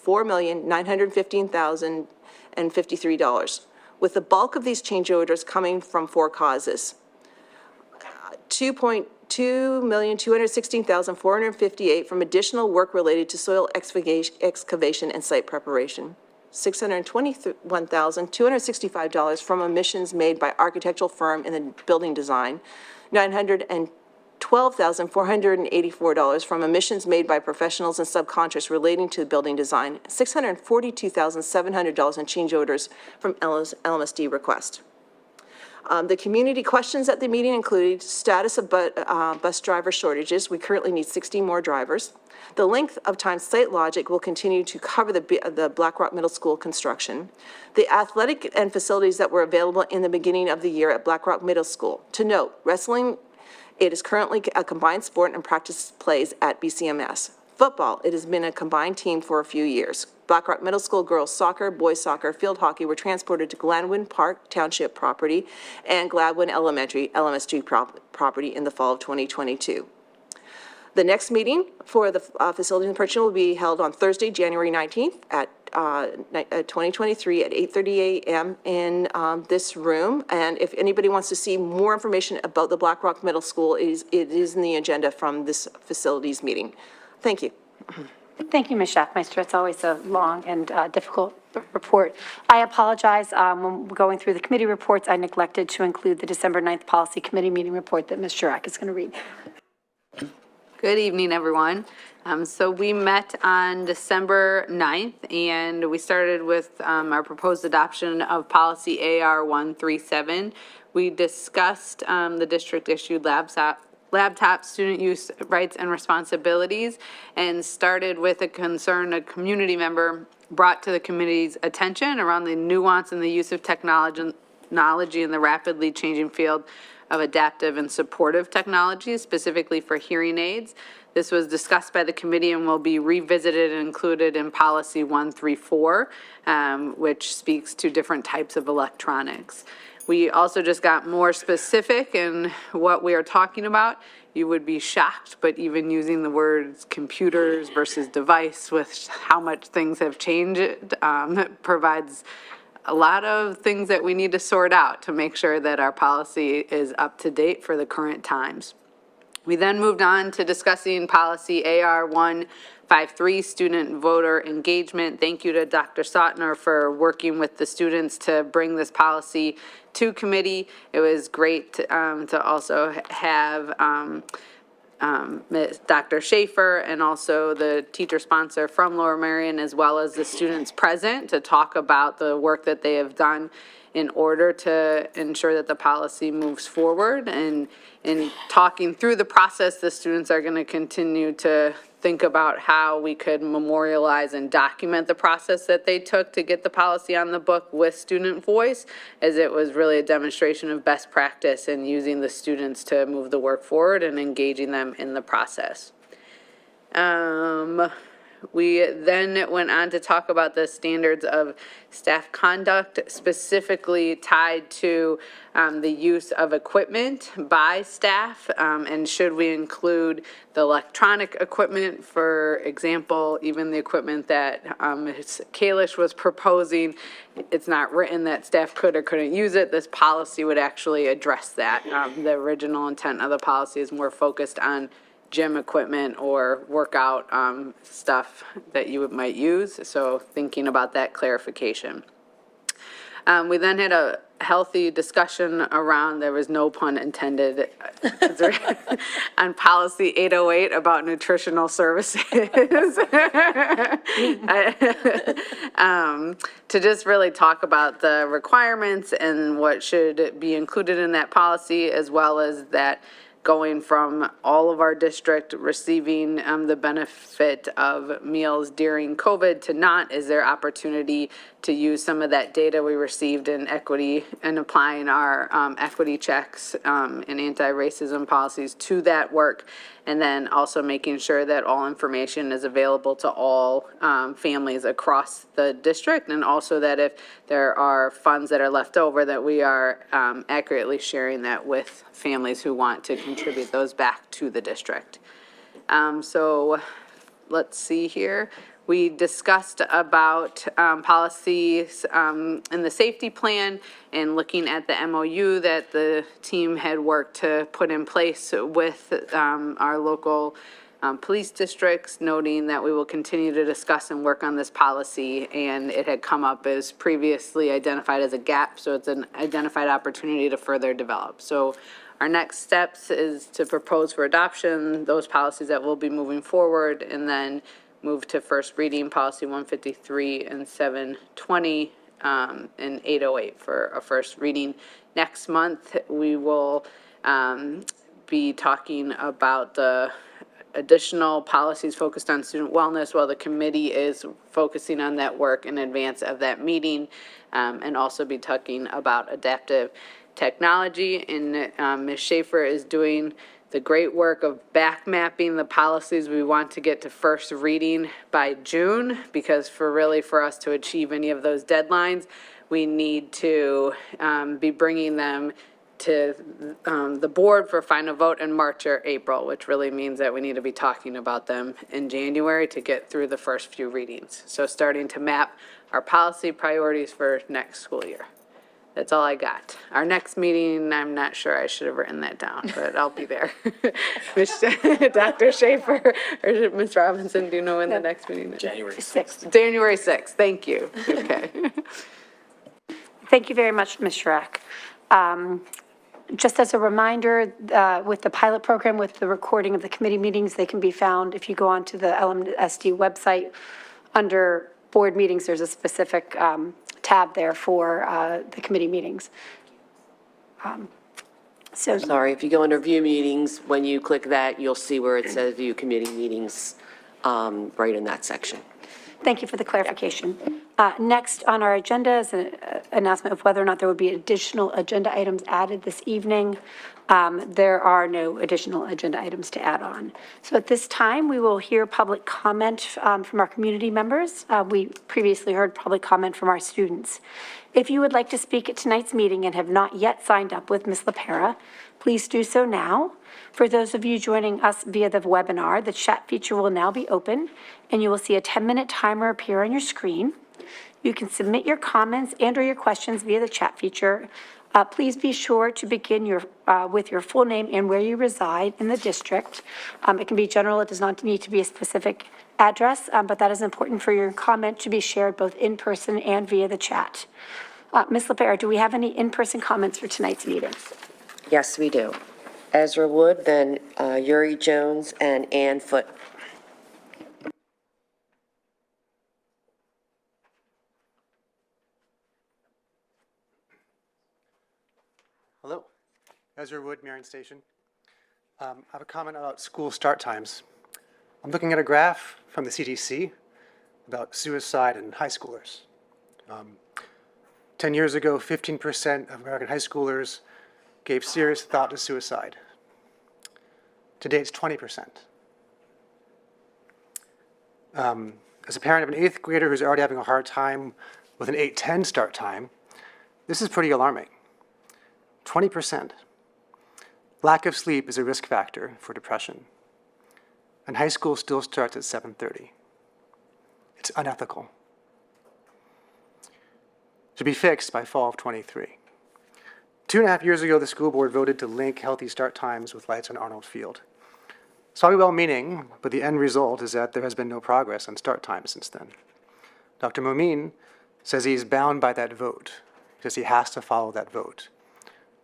T: $4,915,053, with the bulk of these change orders coming from four causes. $2,216,458 from additional work related to soil excavation and site preparation. $621,265 from omissions made by architectural firm in the building design. $912,484 from omissions made by professionals and subcontractors relating to the building design. $642,700 in change orders from Lmsb request. The community questions at the meeting included status of bus driver shortages. We currently need 60 more drivers. The length of time Site Logic will continue to cover the Black Rock Middle School construction. The athletic and facilities that were available in the beginning of the year at Black Rock Middle School. To note, wrestling, it is currently a combined sport and practice plays at BCMS. Football, it has been a combined team for a few years. Black Rock Middle School girls soccer, boys soccer, field hockey were transported to Gladwin Park Township property and Gladwin Elementary Lmsb property in the fall of 2022. The next meeting for the facility and purchase will be held on Thursday, January 19th at 2023 at 8:30 a.m. in this room. And if anybody wants to see more information about the Black Rock Middle School, it is in the agenda from this facilities meeting. Thank you.
A: Thank you, Ms. Schaffmeister. It's always a long and difficult report. I apologize. When going through the committee reports, I neglected to include the December 9th Policy Committee meeting report that Ms. Chirac is going to read.
N: Good evening, everyone. So we met on December 9th, and we started with our proposed adoption of policy AR 137. We discussed the district-issued laptop student use rights and responsibilities, and started with a concern a community member brought to the committee's attention around the nuance in the use of technology in the rapidly changing field of adaptive and supportive technologies, specifically for hearing aids. This was discussed by the committee and will be revisited and included in policy 134, which speaks to different types of electronics. We also just got more specific in what we are talking about. You would be shocked, but even using the words computers versus device with how much things have changed provides a lot of things that we need to sort out to make sure that our policy is up to date for the current times. We then moved on to discussing policy AR 153, student voter engagement. Thank you to Dr. Sautner for working with the students to bring this policy to committee. It was great to also have Dr. Schaefer and also the teacher sponsor from Lower Merion, as well as the students present, to talk about the work that they have done in order to ensure that the policy moves forward. And in talking through the process, the students are going to continue to think about how we could memorialize and document the process that they took to get the policy on the book with student voice, as it was really a demonstration of best practice in using the students to move the work forward and engaging them in the process. We then went on to talk about the standards of staff conduct, specifically tied to the use of equipment by staff, and should we include the electronic equipment, for example, even the equipment that Ms. Kalish was proposing. It's not written that staff could or couldn't use it. This policy would actually address that. The original intent of the policy is more focused on gym equipment or workout stuff that you might use. So thinking about that clarification. We then had a healthy discussion around, there was no pun intended, on policy 808 about nutritional services. To just really talk about the requirements and what should be included in that policy, as well as that going from all of our district receiving the benefit of meals during COVID to not, is there opportunity to use some of that data we received in equity and applying our equity checks and anti-racism policies to that work, and then also making sure that all information is available to all families across the district, and also that if there are funds that are left over, that we are accurately sharing that with families who want to contribute those back to the district. So let's see here. We discussed about policies in the safety plan and looking at the MOU that the team had worked to put in place with our local police districts, noting that we will continue to discuss and work on this policy, and it had come up as previously identified as a gap, so it's an identified opportunity to further develop. So our next steps is to propose for adoption those policies that will be moving forward, and then move to first reading policy 153 and 720 and 808 for a first reading. Next month, we will be talking about the additional policies focused on student wellness, while the committee is focusing on that work in advance of that meeting, and also be talking about adaptive technology. And Ms. Schaefer is doing the great work of back mapping the policies we want to get to first reading by June, because for us to achieve any of those deadlines, we need to be bringing them to the board for final vote in March or April, which really means that we need to be talking about them in January to get through the first few readings. So starting to map our policy priorities for next school year. That's all I got. Our next meeting, I'm not sure, I should have written that down, but I'll be there. Dr. Schaefer or Ms. Robinson, do you know when the next meeting is?
A: January 6th.
N: January 6th, thank you. Okay.
A: Thank you very much, Ms. Schreck. Just as a reminder, with the pilot program, with the recording of the committee meetings, they can be found if you go onto the Lmsb website. Under board meetings, there's a specific tab there for the committee meetings.
C: Sorry, if you go under view meetings, when you click that, you'll see where it says view committee meetings right in that section.
A: Thank you for the clarification. Next on our agenda is an announcement of whether or not there would be additional agenda items added this evening. There are no additional agenda items to add on. So at this time, we will hear public comment from our community members. We previously heard public comment from our students. If you would like to speak at tonight's meeting and have not yet signed up with Ms. LaPera, please do so now. For those of you joining us via the webinar, the chat feature will now be open, and you will see a 10-minute timer appear on your screen. You can submit your comments and or your questions via the chat feature. Please be sure to begin with your full name and where you reside in the district. It can be general, it does not need to be a specific address, but that is important for your comment to be shared both in person and via the chat. Ms. LaPera, do we have any in-person comments for tonight's meeting?
C: Yes, we do. Ezra Wood, then Yuri Jones, and Ann Foote.
U: Hello, Ezra Wood, Marion Station. I have a comment about school start times. I'm looking at a graph from the CDC about suicide in high schoolers. 10 years ago, 15% of American high schoolers gave serious thought to suicide. Today, it's 20%. As a parent of an 8th grader who's already having a hard time with an 8:10 start time, this is pretty alarming. 20%. Lack of sleep is a risk factor for depression. And high school still starts at 7:30. It's unethical. Should be fixed by fall of '23. 2.5 years ago, the school board voted to link healthy start times with lights on Arnold Field. It's probably well-meaning, but the end result is that there has been no progress on start times since then. Dr. Momin says he's bound by that vote, because he has to follow that vote.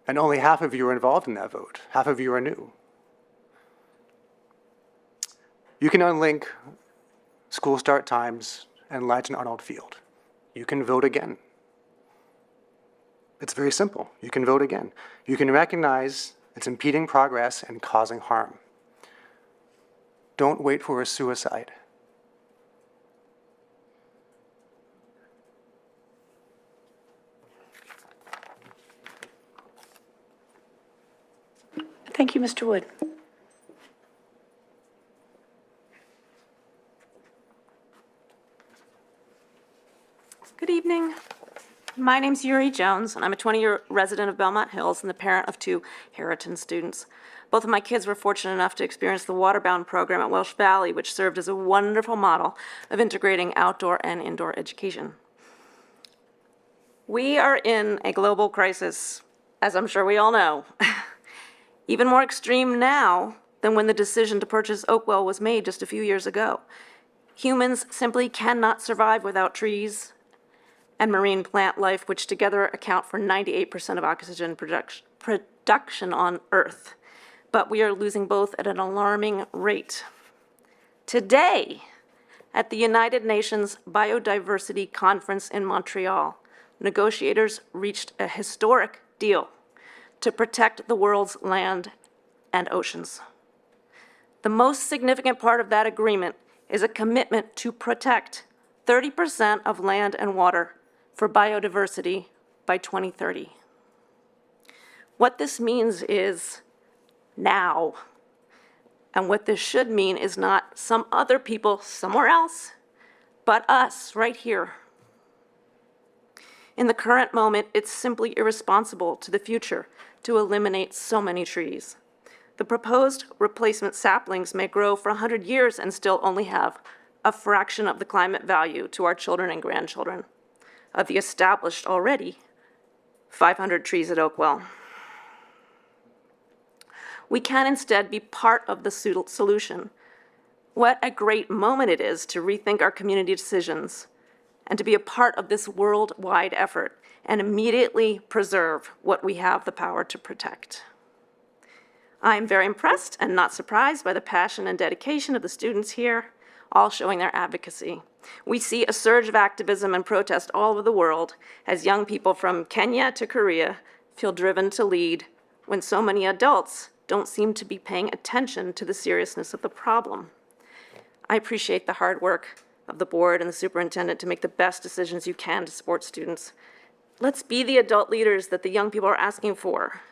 U: And only half of you are involved in that vote. Half of you are new. You can unlink school start times and lights on Arnold Field. You can vote again. It's very simple. You can vote again. You can recognize it's impeding progress and causing harm. Don't wait for a suicide.
A: Thank you, Mr. Wood.
D: Good evening. My name's Yuri Jones, and I'm a 20-year resident of Belmont Hills and the parent of 2 Harriton students. Both of my kids were fortunate enough to experience the Waterbound program at Welsh Valley, which served as a wonderful model of integrating outdoor and indoor education. We are in a global crisis, as I'm sure we all know. Even more extreme now than when the decision to purchase Oakwell was made just a few years ago. Humans simply cannot survive without trees and marine plant life, which together account for 98% of oxygen production on Earth. But we are losing both at an alarming rate. Today, at the United Nations Biodiversity Conference in Montreal, negotiators reached a historic deal to protect the world's land and oceans. The most significant part of that agreement is a commitment to protect 30% of land and water for biodiversity by 2030. What this means is now. And what this should mean is not some other people somewhere else, but us right here. In the current moment, it's simply irresponsible to the future to eliminate so many trees. The proposed replacement saplings may grow for 100 years and still only have a fraction of the climate value to our children and grandchildren of the established already 500 trees at Oakwell. We can instead be part of the solution. What a great moment it is to rethink our community decisions and to be a part of this worldwide effort and immediately preserve what we have the power to protect. I am very impressed and not surprised by the passion and dedication of the students here, all showing their advocacy. We see a surge of activism and protest all over the world as young people from Kenya to Korea feel driven to lead when so many adults don't seem to be paying attention to the seriousness of the problem. I appreciate the hard work of the board and the superintendent to make the best decisions you can to support students. Let's be the adult leaders that the young people are asking for.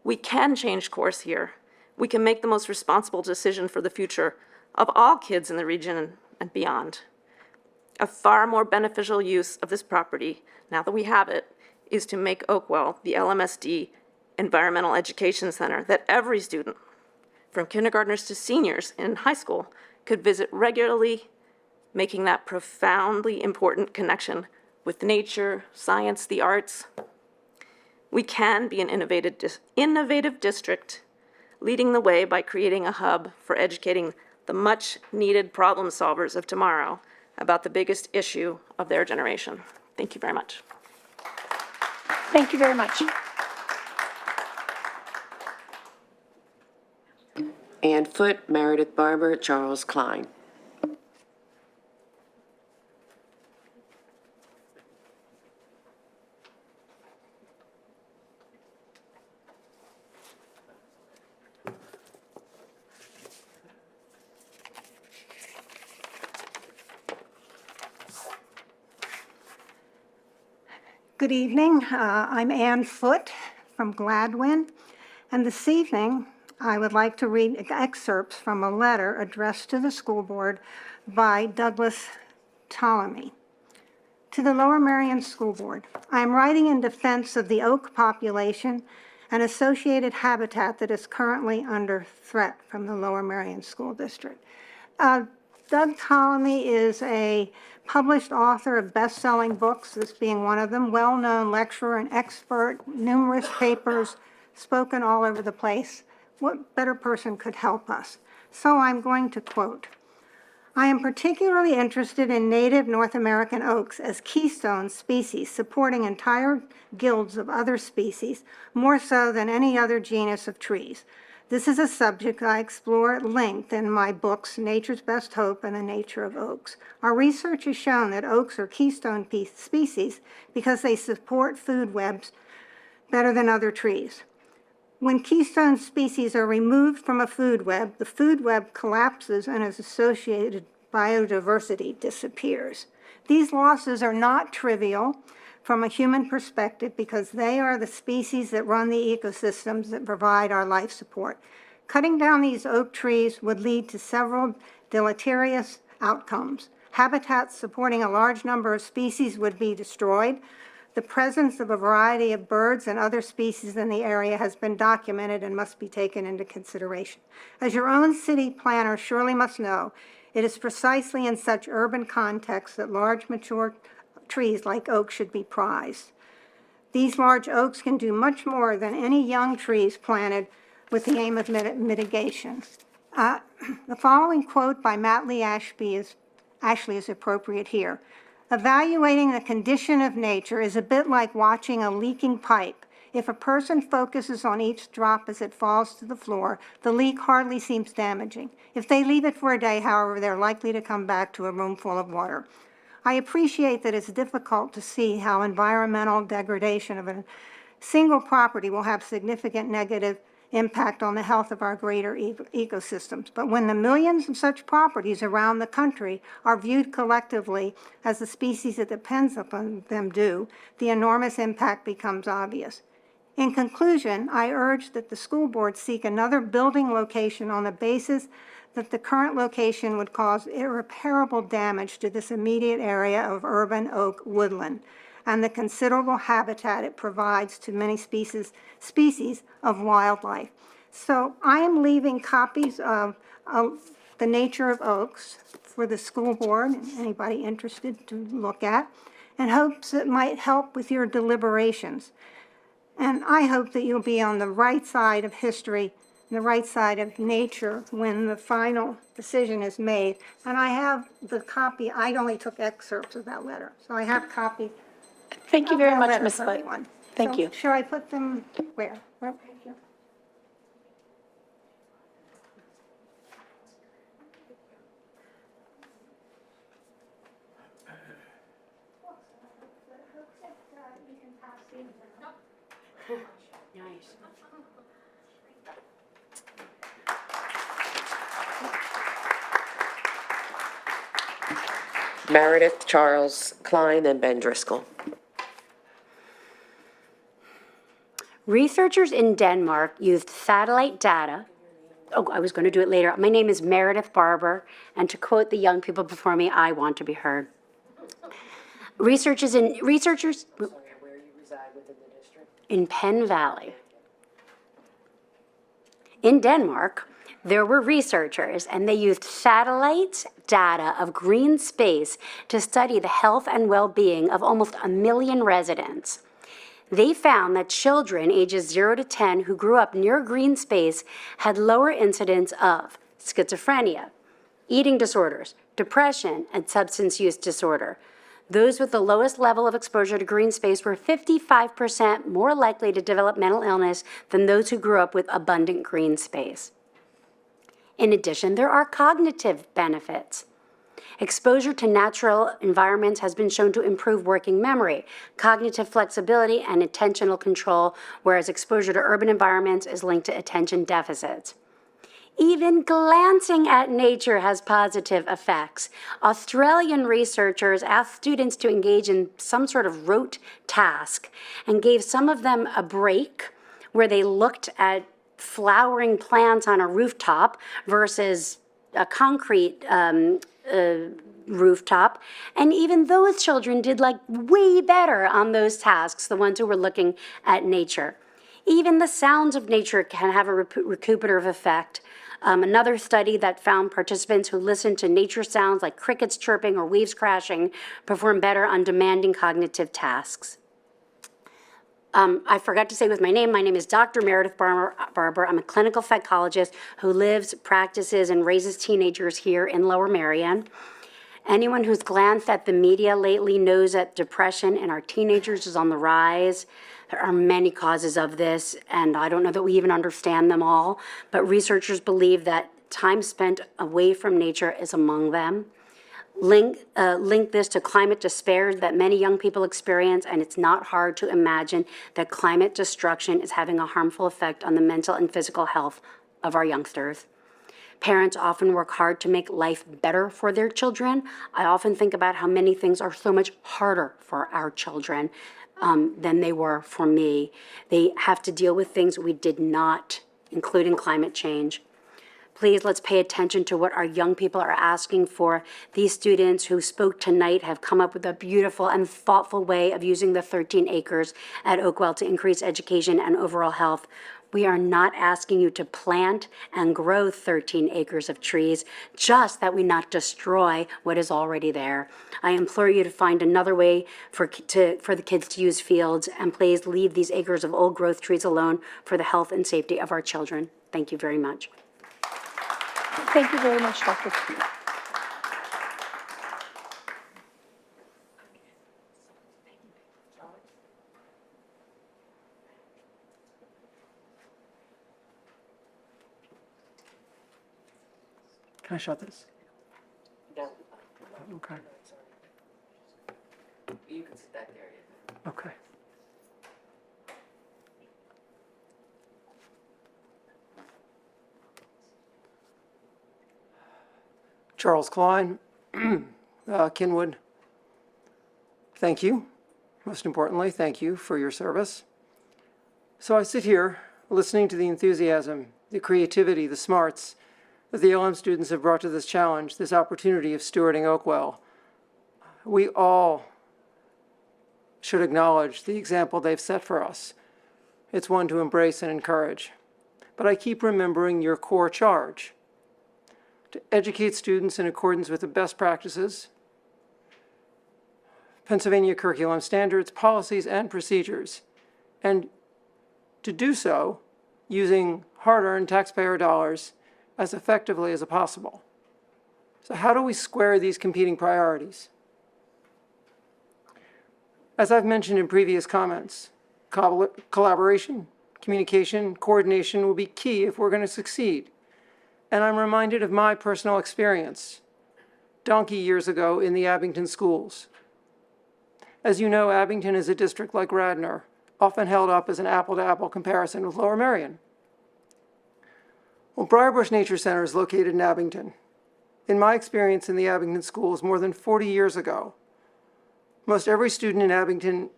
D: We can change course here. We can make the most responsible decision for the future of all kids in the region and beyond. A far more beneficial use of this property, now that we have it, is to make Oakwell the Lmsd Environmental Education Center that every student, from kindergartners to seniors in high school, could visit regularly, making that profoundly important connection with nature, science, the arts. We can be an innovative district, leading the way by creating a hub for educating the much-needed problem solvers of tomorrow about the biggest issue of their generation. Thank you very much.
A: Thank you very much.
C: Ann Foote, Meredith Barber, Charles Klein.
V: Good evening. I'm Ann Foote from Gladwin, and this evening I would like to read excerpts from a letter addressed to the school board by Douglas Ptolemy. To the Lower Merion School Board, I am writing in defense of the oak population and associated habitat that is currently under threat from the Lower Merion School District. Doug Ptolemy is a published author of best-selling books, this being one of them, well-known lecturer and expert, numerous papers, spoken all over the place. What better person could help us? So I'm going to quote, I am particularly interested in native North American oaks as keystone species supporting entire guilds of other species, more so than any other genus of trees. This is a subject I explore at length in my books, Nature's Best Hope and The Nature of Oaks. Our research has shown that oaks are keystone species because they support food webs better than other trees. When keystone species are removed from a food web, the food web collapses and its associated biodiversity disappears. These losses are not trivial from a human perspective because they are the species that run the ecosystems that provide our life support. Cutting down these oak trees would lead to several deleterious outcomes. Habitats supporting a large number of species would be destroyed. The presence of a variety of birds and other species in the area has been documented and must be taken into consideration. As your own city planner surely must know, it is precisely in such urban contexts that large mature trees like oak should be prized. These large oaks can do much more than any young trees planted with the aim of mitigation. The following quote by Matt Lee Ashley is appropriate here. Evaluating the condition of nature is a bit like watching a leaking pipe. If a person focuses on each drop as it falls to the floor, the leak hardly seems damaging. If they leave it for a day, however, they're likely to come back to a room full of water. I appreciate that it's difficult to see how environmental degradation of a single property will have significant negative impact on the health of our greater ecosystems. But when the millions of such properties around the country are viewed collectively as the species that depends upon them do, the enormous impact becomes obvious. In conclusion, I urge that the school board seek another building location on the basis that the current location would cause irreparable damage to this immediate area of urban oak woodland and the considerable habitat it provides to many species of wildlife. So I am leaving copies of The Nature of Oaks for the school board and anybody interested to look at, and hopes it might help with your deliberations. And I hope that you'll be on the right side of history, the right side of nature when the final decision is made. And I have the copy, I only took excerpts of that letter, so I have copies.
A: Thank you very much, Ms. Foote. Thank you.
V: Should I put them where? Thank you.
A: Nice.
C: Meredith, Charles Klein, and Ben Driscoll.
E: Researchers in Denmark used satellite data. Oh, I was going to do it later. My name is Meredith Barber, and to quote the young people before me, I want to be heard. Researchers
C: Where you reside within the district?
E: in Penn Valley. In Denmark, there were researchers, and they used satellite data of green space to study the health and well-being of almost 1 million residents. They found that children ages 0 to 10 who grew up near green space had lower incidence of schizophrenia, eating disorders, depression, and substance use disorder. Those with the lowest level of exposure to green space were 55% more likely to develop mental illness than those who grew up with abundant green space. In addition, there are cognitive benefits. Exposure to natural environments has been shown to improve working memory, cognitive flexibility, and attentional control, whereas exposure to urban environments is linked to attention deficits. Even glancing at nature has positive effects. Australian researchers asked students to engage in some sort of rote task and gave some of them a break where they looked at flowering plants on a rooftop versus a concrete rooftop. And even those children did like way better on those tasks, the ones who were looking at nature. Even the sounds of nature can have a recuperative effect. Another study that found participants who listened to nature sounds like crickets chirping or waves crashing performed better on demanding cognitive tasks. I forgot to say with my name is Dr. Meredith Barber. I'm a clinical psychologist who lives, practices, and raises teenagers here in Lower Merion. Anyone who's glanced at the media lately knows that depression in our teenagers is on the rise. There are many causes of this, and I don't know that we even understand them all, but researchers believe that time spent away from nature is among them. Link this to climate despair that many young people experience, and it's not hard to imagine that climate destruction is having a harmful effect on the mental and physical health of our youngsters. Parents often work hard to make life better for their children. I often think about how many things are so much harder for our children than they were for me. They have to deal with things we did not, including climate change. Please, let's pay attention to what our young people are asking for. These students who spoke tonight have come up with a beautiful and thoughtful way of using the 13 acres at Oakwell to increase education and overall health. We are not asking you to plant and grow 13 acres of trees, just that we not destroy what is already there. I implore you to find another way for the kids to use fields, and please leave these acres of old growth trees alone for the health and safety of our children. Thank you very much.
A: Thank you very much, Dr.
F: Can I shut this?
C: No.
F: Okay.
C: You can sit back there.
F: Okay. Charles Klein, Kinwood, thank you. Most importantly, thank you for your service. So I sit here listening to the enthusiasm, the creativity, the smarts that the LM students have brought to this challenge, this opportunity of stewarding Oakwell. We all should acknowledge the example they've set for us. It's one to embrace and encourage. But I keep remembering your core charge: to educate students in accordance with the best practices, Pennsylvania curriculum standards, policies, and procedures, and to do so using hard-earned taxpayer dollars as effectively as possible. So how do we square these competing priorities? As I've mentioned in previous comments, collaboration, communication, coordination will be key if we're going to succeed. And I'm reminded of my personal experience donkey years ago in the Abington schools. As you know, Abington is a district like Radnor, often held up as an apple-to-apple comparison with Lower Merion. Well, Briarbush Nature Center is located in Abington. In my experience in the Abington schools more than 40 years ago, most every student in Abington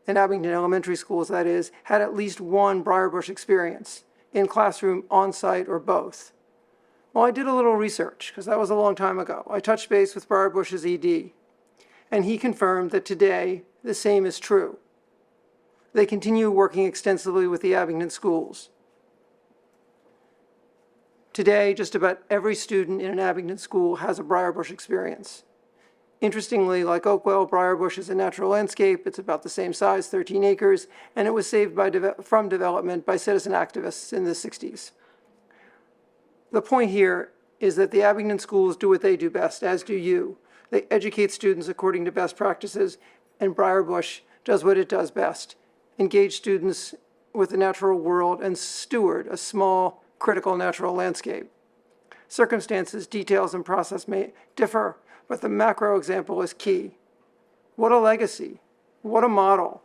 F: elementary schools, that is, had at least one Briarbush experience, in classroom, on-site, or both. Well, I did a little research, because that was a long time ago. I touched base with Briarbush's ED, and he confirmed that today the same is true. They continue working extensively with the Abington schools. Today, just about every student in an Abington school has a Briarbush experience. Interestingly, like Oakwell, Briarbush is a natural landscape. It's about the same size, 13 acres, and it was saved from development by citizen activists in the 60s. The point here is that the Abington schools do what they do best, as do you. They educate students according to best practices, and Briarbush does what it does best: engage students with the natural world and steward a small, critical natural landscape. Circumstances, details, and process may differ, but the macro example is key. What a legacy, what a model.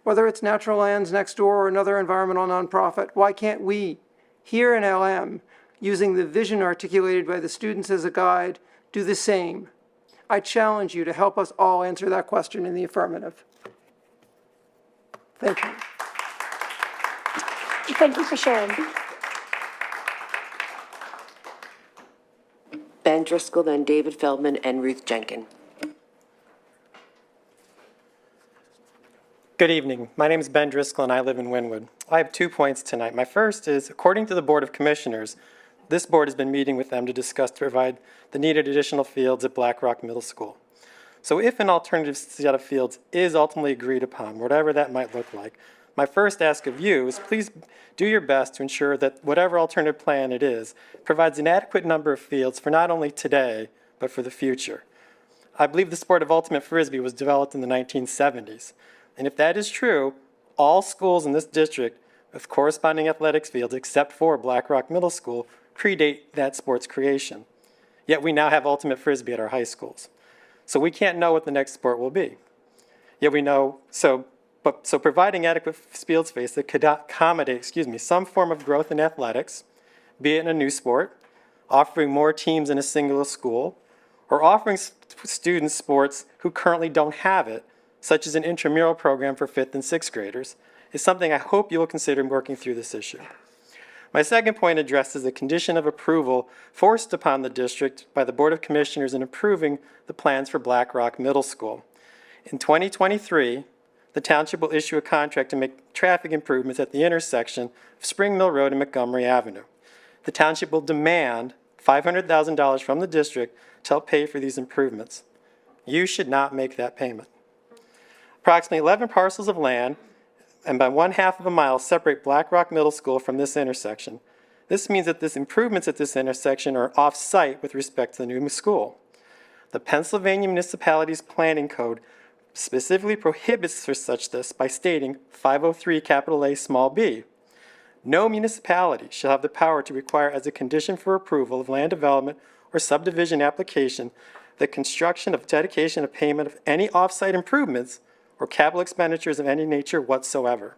F: Whether it's Natural Lands Next Door or another environmental nonprofit, why can't we, here in LM, using the vision articulated by the students as a guide, do the same? I challenge you to help us all answer that question in the affirmative. Thank you.
A: Thank you for sharing.
C: Ben Driscoll, then David Feldman, and Ruth Jenkin.
G: Good evening. My name is Ben Driscoll and I live in Wynwood. I have 2 points tonight. My first is, according to the Board of Commissioners, this board has been meeting with them to discuss to provide the needed additional fields at Black Rock Middle School. So if an alternative set of fields is ultimately agreed upon, whatever that might look like, my first ask of you is please do your best to ensure that whatever alternative plan it is provides an adequate number of fields for not only today, but for the future. I believe the sport of ultimate frisbee was developed in the 1970s. And if that is true, all schools in this district with corresponding athletics fields, except for Black Rock Middle School, predate that sport's creation. Yet we now have ultimate frisbee at our high schools. So we can't know what the next sport will be. Yet we know, so providing adequate field space that could accommodate, some form of growth in athletics, be it in a new sport, offering more teams in a single school, or offering students sports who currently don't have it, such as an intramural program for 5th and 6th graders, is something I hope you will consider working through this issue. My second point addresses the condition of approval forced upon the district by the Board of Commissioners in approving the plans for Black Rock Middle School. In 2023, the township will issue a contract to make traffic improvements at the intersection of Spring Mill Road and Montgomery Avenue. The township will demand $500,000 from the district to help pay for these improvements. You should not make that payment. Approximately 11 parcels of land and by 1/2 of a mile separate Black Rock Middle School from this intersection. This means that these improvements at this intersection are off-site with respect to the new school. The Pennsylvania Municipalities Planning Code specifically prohibits for such this by stating 503A No municipality shall have the power to require as a condition for approval of land development or subdivision application the construction of dedication of payment of any off-site improvements or capital expenditures of any nature whatsoever.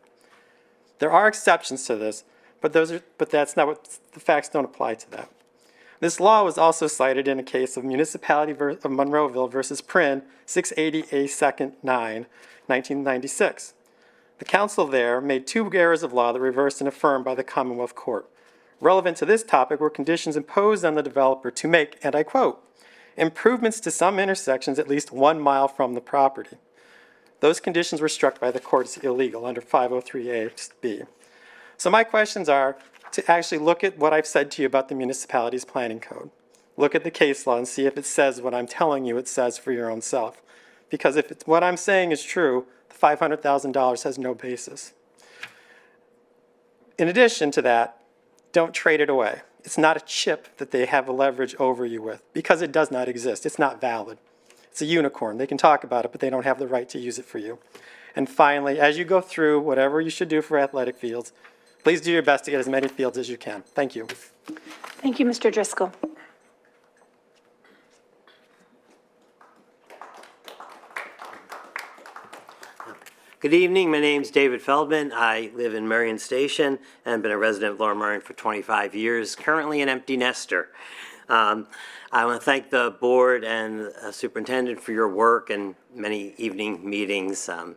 G: There are exceptions to this, but that's not what the facts don't apply to that. This law was also cited in a case of Municipality of Monroeville versus Prin 680A 2nd 9, 1996. The council there made 2 errors of law that were reversed and affirmed by the Commonwealth Court. Relevant to this topic were conditions imposed on the developer to make, and I quote, improvements to some intersections at least 1 mile from the property. Those conditions were struck by the court as illegal under 503A(b). So my questions are to actually look at what I've said to you about the municipality's planning code. Look at the case law and see if it says what I'm telling you it says for your own self. Because if what I'm saying is true, the $500,000 has no basis. In addition to that, don't trade it away. It's not a chip that they have a leverage over you with because it does not exist. It's not valid. It's a unicorn. They can talk about it, but they don't have the right to use it for you. And finally, as you go through whatever you should do for athletic fields, please do your best to get as many fields as you can. Thank you.
A: Thank you, Mr. Driscoll.
H: Good evening. My name's David Feldman. I live in Marion Station and have been a resident of Lower Marion for 25 years, currently an empty nester. I want to thank the board and superintendent for your work and many evening meetings. I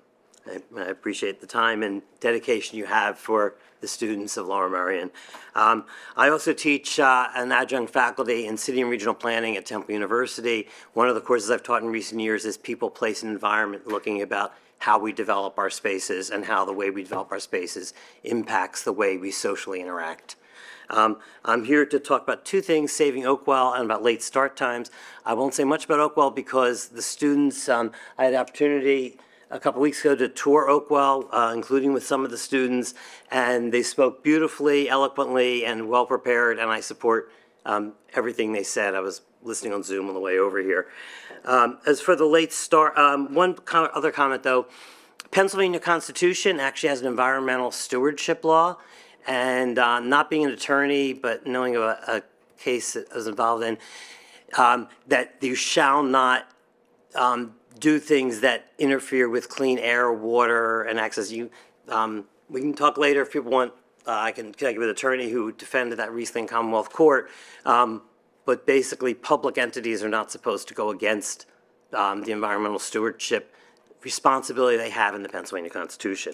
H: appreciate the time and dedication you have for the students of Lower Marion. I also teach an adjunct faculty in city and regional planning at Temple University. One of the courses I've taught in recent years is people, place, and environment, looking about how we develop our spaces and how the way we develop our spaces impacts the way we socially interact. I'm here to talk about 2 things, saving Oakwell and about late start times. I won't say much about Oakwell because the students, I had the opportunity a couple weeks ago to tour Oakwell, including with some of the students, and they spoke beautifully, eloquently, and well prepared, and I support everything they said. I was listening on Zoom on the way over here. As for the late start, one other comment though, Pennsylvania Constitution actually has an environmental stewardship law, and not being an attorney, but knowing of a case that I was involved in, that you shall not do things that interfere with clean air, water, and access. We can talk later if people want. I can connect with an attorney who defended that recently in Commonwealth Court. But basically, public entities are not supposed to go against the environmental stewardship responsibility they have in the Pennsylvania Constitution.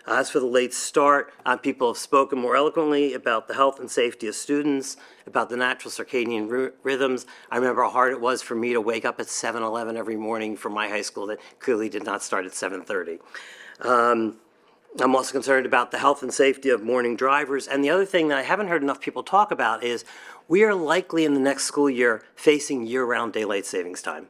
H: As for the late start, people have spoken more eloquently about the health and safety of students, about the natural circadian rhythms. I remember how hard it was for me to wake up at 7:11 every morning for my high school that clearly did not start at 7:30. I'm also concerned about the health and safety of morning drivers. And the other thing that I haven't heard enough people talk about is we are likely in the next school year facing year-round daylight savings time.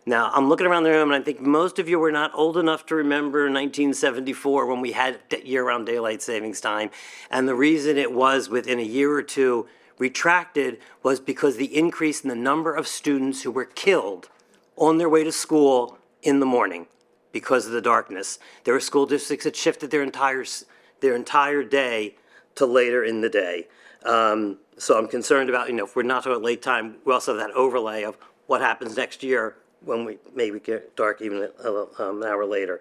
H: Now, I'm looking around the room, and I think most of you were not old enough to remember 1974 when we had year-round daylight savings time. And the reason it was within a year or two retracted was because the increase in the number of students who were killed on their way to school in the morning because of the darkness. There were school districts that shifted their entire day to later in the day. So I'm concerned about, if we're not talking about late time, we also have that overlay of what happens next year when we maybe get dark even an hour later.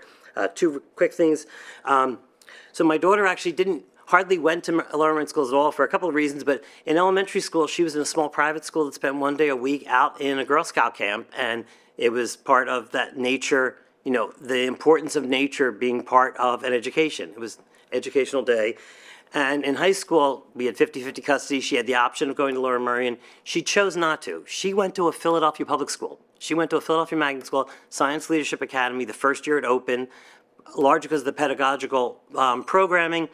H: Two quick things. So my daughter actually hardly went to Lower Merion schools at all for a couple of reasons, but in elementary school, she was in a small private school that spent one day a week out in a Girl Scout camp, and it was part of that nature, the importance of nature being part of an education. It was educational day. And in high school, we had 50-50 custody. She had the option of going to Lower Merion. She chose not to. She went to a Philadelphia public school. She went to a Philadelphia magnet school, Science Leadership Academy, the first year it opened, largely because of the pedagogical programming,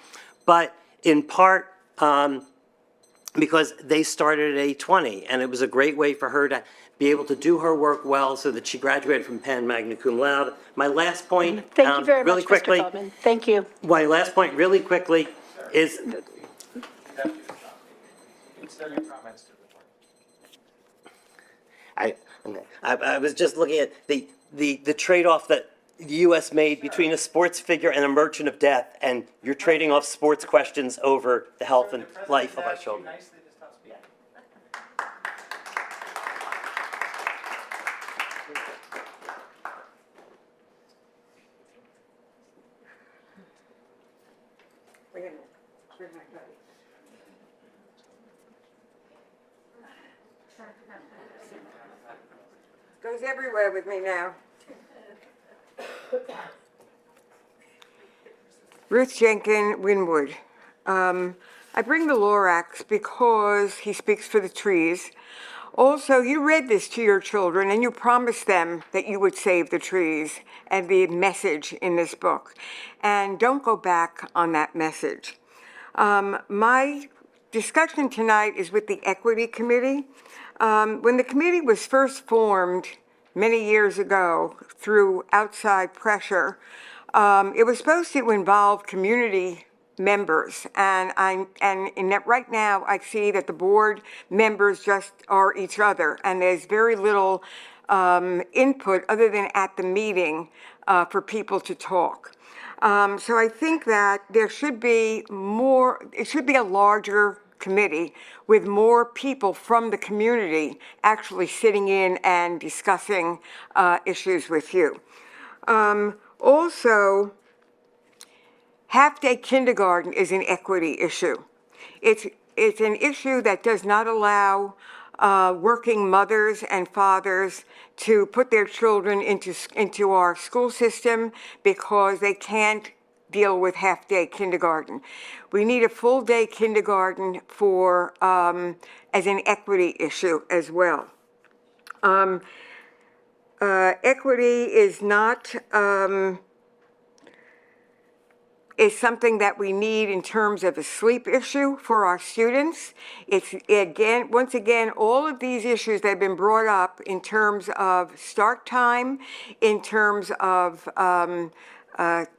H: but in part because they started at 8:20, and it was a great way for her to be able to do her work well so that she graduated from Penn magna cum laude. My last point,
A: Thank you very
H: really
A: much,
H: quickly,
A: Mr. Feldman. Thank you.
H: My last point, really quickly, is I was just looking at the trade-off that the U.S. made between a sports figure and a merchant of death, and you're trading off sports questions over the health and life of our children.
I: Goes everywhere with me now. Ruth Jenkins, Winwood. I bring the Lorax because he speaks for the trees. Also, you read this to your children and you promised them that you would save the trees and the message in this book. And don't go back on that message. My discussion tonight is with the Equity Committee. When the committee was first formed many years ago through outside pressure, it was supposed to involve community members, and right now I see that the board members just are each other, and there's very little input other than at the meeting for people to talk. So I think that there should be more, it should be a larger committee with more people from the community actually sitting in and discussing issues with you. Also, half-day kindergarten is an equity issue. It's an issue that does not allow working mothers and fathers to put their children into our school system because they can't deal with half-day kindergarten. We need a full-day kindergarten for as an equity issue as well. Equity is not is something that we need in terms of a sleep issue for our students. It's once again, all of these issues that have been brought up in terms of start time, in terms of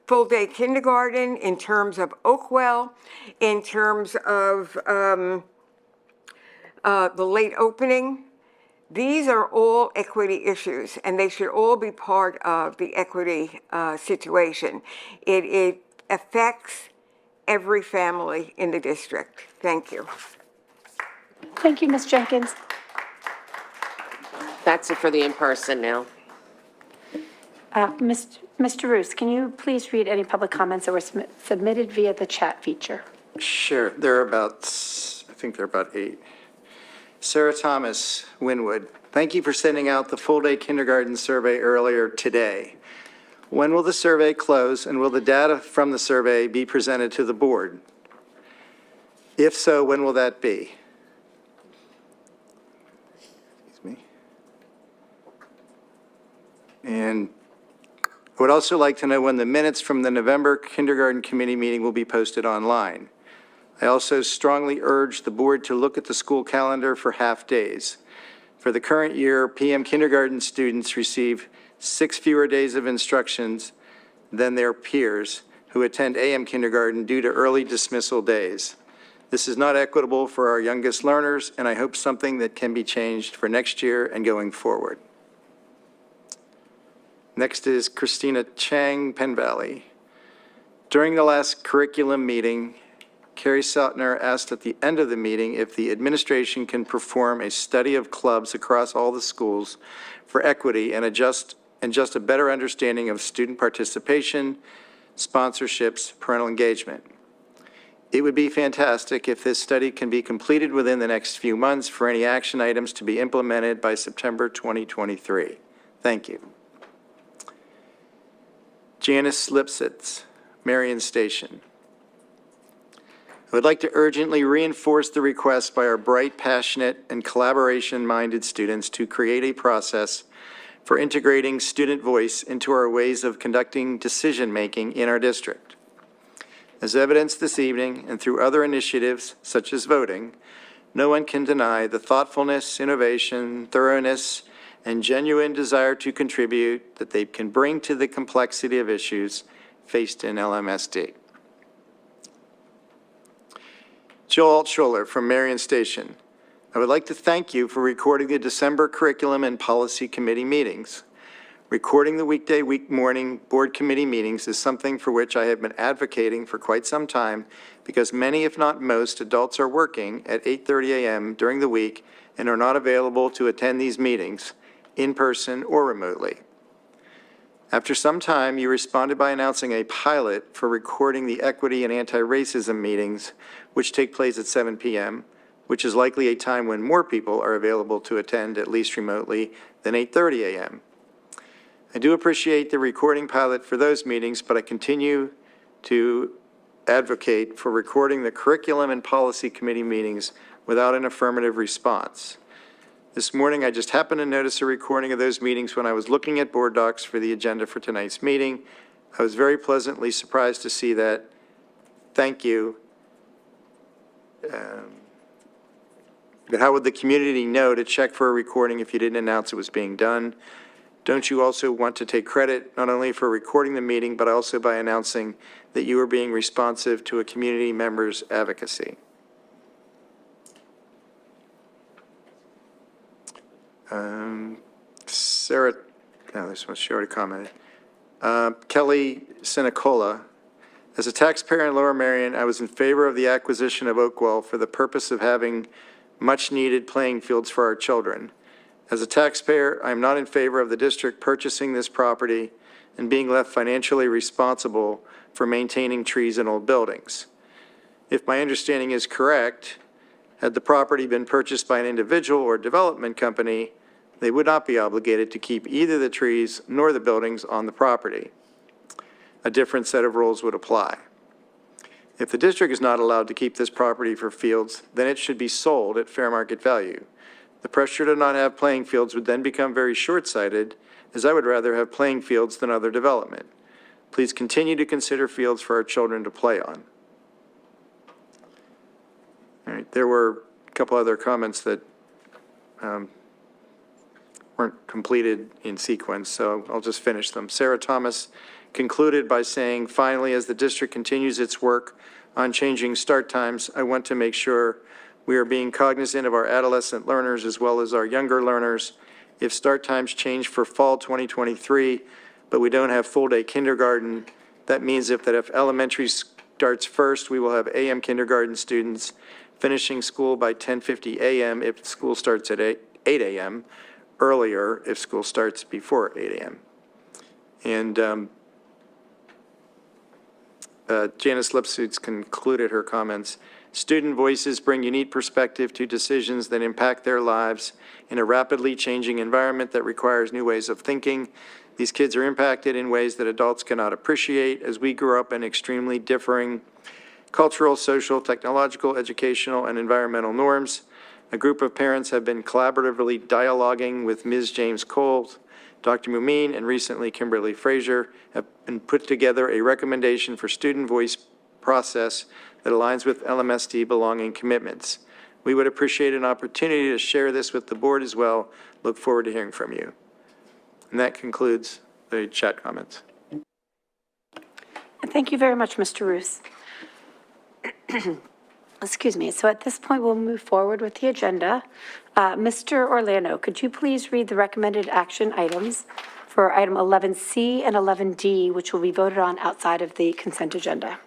I: full-day kindergarten, in terms of Oakwell, in terms of the late opening. These are all equity issues, and they should all be part of the equity situation. It affects every family in the district. Thank you.
A: Thank you, Ms. Jenkins.
C: That's it for the in-person now.
A: Mr. Roos, can you please read any public comments that were submitted via the chat feature?
J: Sure. There are about, I think there are about 8. Sarah Thomas, Winwood. Thank you for sending out the full-day kindergarten survey earlier today. When will the survey close, and will the data from the survey be presented to the board? If so, when will that be? Excuse me. And I would also like to know when the minutes from the November kindergarten committee meeting will be posted online. I also strongly urge the board to look at the school calendar for half-days. For the current year, PM kindergarten students receive 6 fewer days of instructions than their peers who attend AM kindergarten due to early dismissal days. This is not equitable for our youngest learners, and I hope something that can be changed for next year and going forward. Next is Christina Chang, Penn Valley. During the last curriculum meeting, Carrie Sautner asked at the end of the meeting if the administration can perform a study of clubs across all the schools for equity and just a better understanding of student participation, sponsorships, parental engagement. It would be fantastic if this study can be completed within the next few months for any action items to be implemented by September 2023. Thank you. Janice Lipsitz, Marion Station. I would like to urgently reinforce the request by our bright, passionate, and collaboration-minded students to create a process for integrating student voice into our ways of conducting decision-making in our district. As evidenced this evening and through other initiatives such as voting, no one can deny the thoughtfulness, innovation, thoroughness, and genuine desire to contribute that they can bring to the complexity of issues faced in LMSD. Joel Altschuler from Marion Station. I would like to thank you for recording the December Curriculum and Policy Committee meetings. Recording the weekday, morning board committee meetings is something for which I have been advocating for quite some time because many, if not most, adults are working at 8:30 a.m. during the week and are not available to attend these meetings in person or remotely. After some time, you responded by announcing a pilot for recording the equity and anti-racism meetings, which take place at 7 p.m., which is likely a time when more people are available to attend, at least remotely, than 8:30 a.m. I do appreciate the recording pilot for those meetings, but I continue to advocate for recording the Curriculum and Policy Committee meetings without an affirmative response. This morning, I just happened to notice a recording of those meetings when I was looking at board docs for the agenda for tonight's meeting. I was very pleasantly surprised to see that. Thank you. But how would the community know to check for a recording if you didn't announce it was being done? Don't you also want to take credit not only for recording the meeting, but also by announcing that you are being responsive to a community member's advocacy? Sarah, no, this one she already commented. Kelly Sinicola. As a taxpayer in Lower Merion, I was in favor of the acquisition of Oakwell for the purpose of having much-needed playing fields for our children. As a taxpayer, I am not in favor of the district purchasing this property and being left financially responsible for maintaining trees and old buildings. If my understanding is correct, had the property been purchased by an individual or development company, they would not be obligated to keep either the trees nor the buildings on the property. A different set of rules would apply. If the district is not allowed to keep this property for fields, then it should be sold at fair market value. The pressure to not have playing fields would then become very short-sighted, as I would rather have playing fields than other development. Please continue to consider fields for our children to play on. All right, there were a couple other comments that weren't completed in sequence, so I'll just finish them. Sarah Thomas concluded by saying, finally, as the district continues its work on changing start times, I want to make sure we are being cognizant of our adolescent learners as well as our younger learners. If start times change for fall 2023, but we don't have full-day kindergarten, that means if elementary starts first, we will have AM kindergarten students finishing school by 10:50 a.m. if school starts at 8 a.m., earlier if school starts before 8 a.m. And Janice Lipsitz concluded her comments. Student voices bring unique perspective to decisions that impact their lives in a rapidly changing environment that requires new ways of thinking. These kids are impacted in ways that adults cannot appreciate, as we grew up in extremely differing cultural, social, technological, educational, and environmental norms. A group of parents have been collaboratively dialoguing with Ms. James Cole, Dr. Mumine, and recently Kimberly Frazier, have been put together a recommendation for student voice process that aligns with LMSD belonging commitments. We would appreciate an opportunity to share this with the board as well. Look forward to hearing from you. And that concludes the chat comments.
A: Thank you very much, Mr. Roos. Excuse me. So at this point, we'll move forward with the agenda. Mr. Orlando, could you please read the recommended action items for item 11C and 11D, which will be voted on outside of the consent agenda?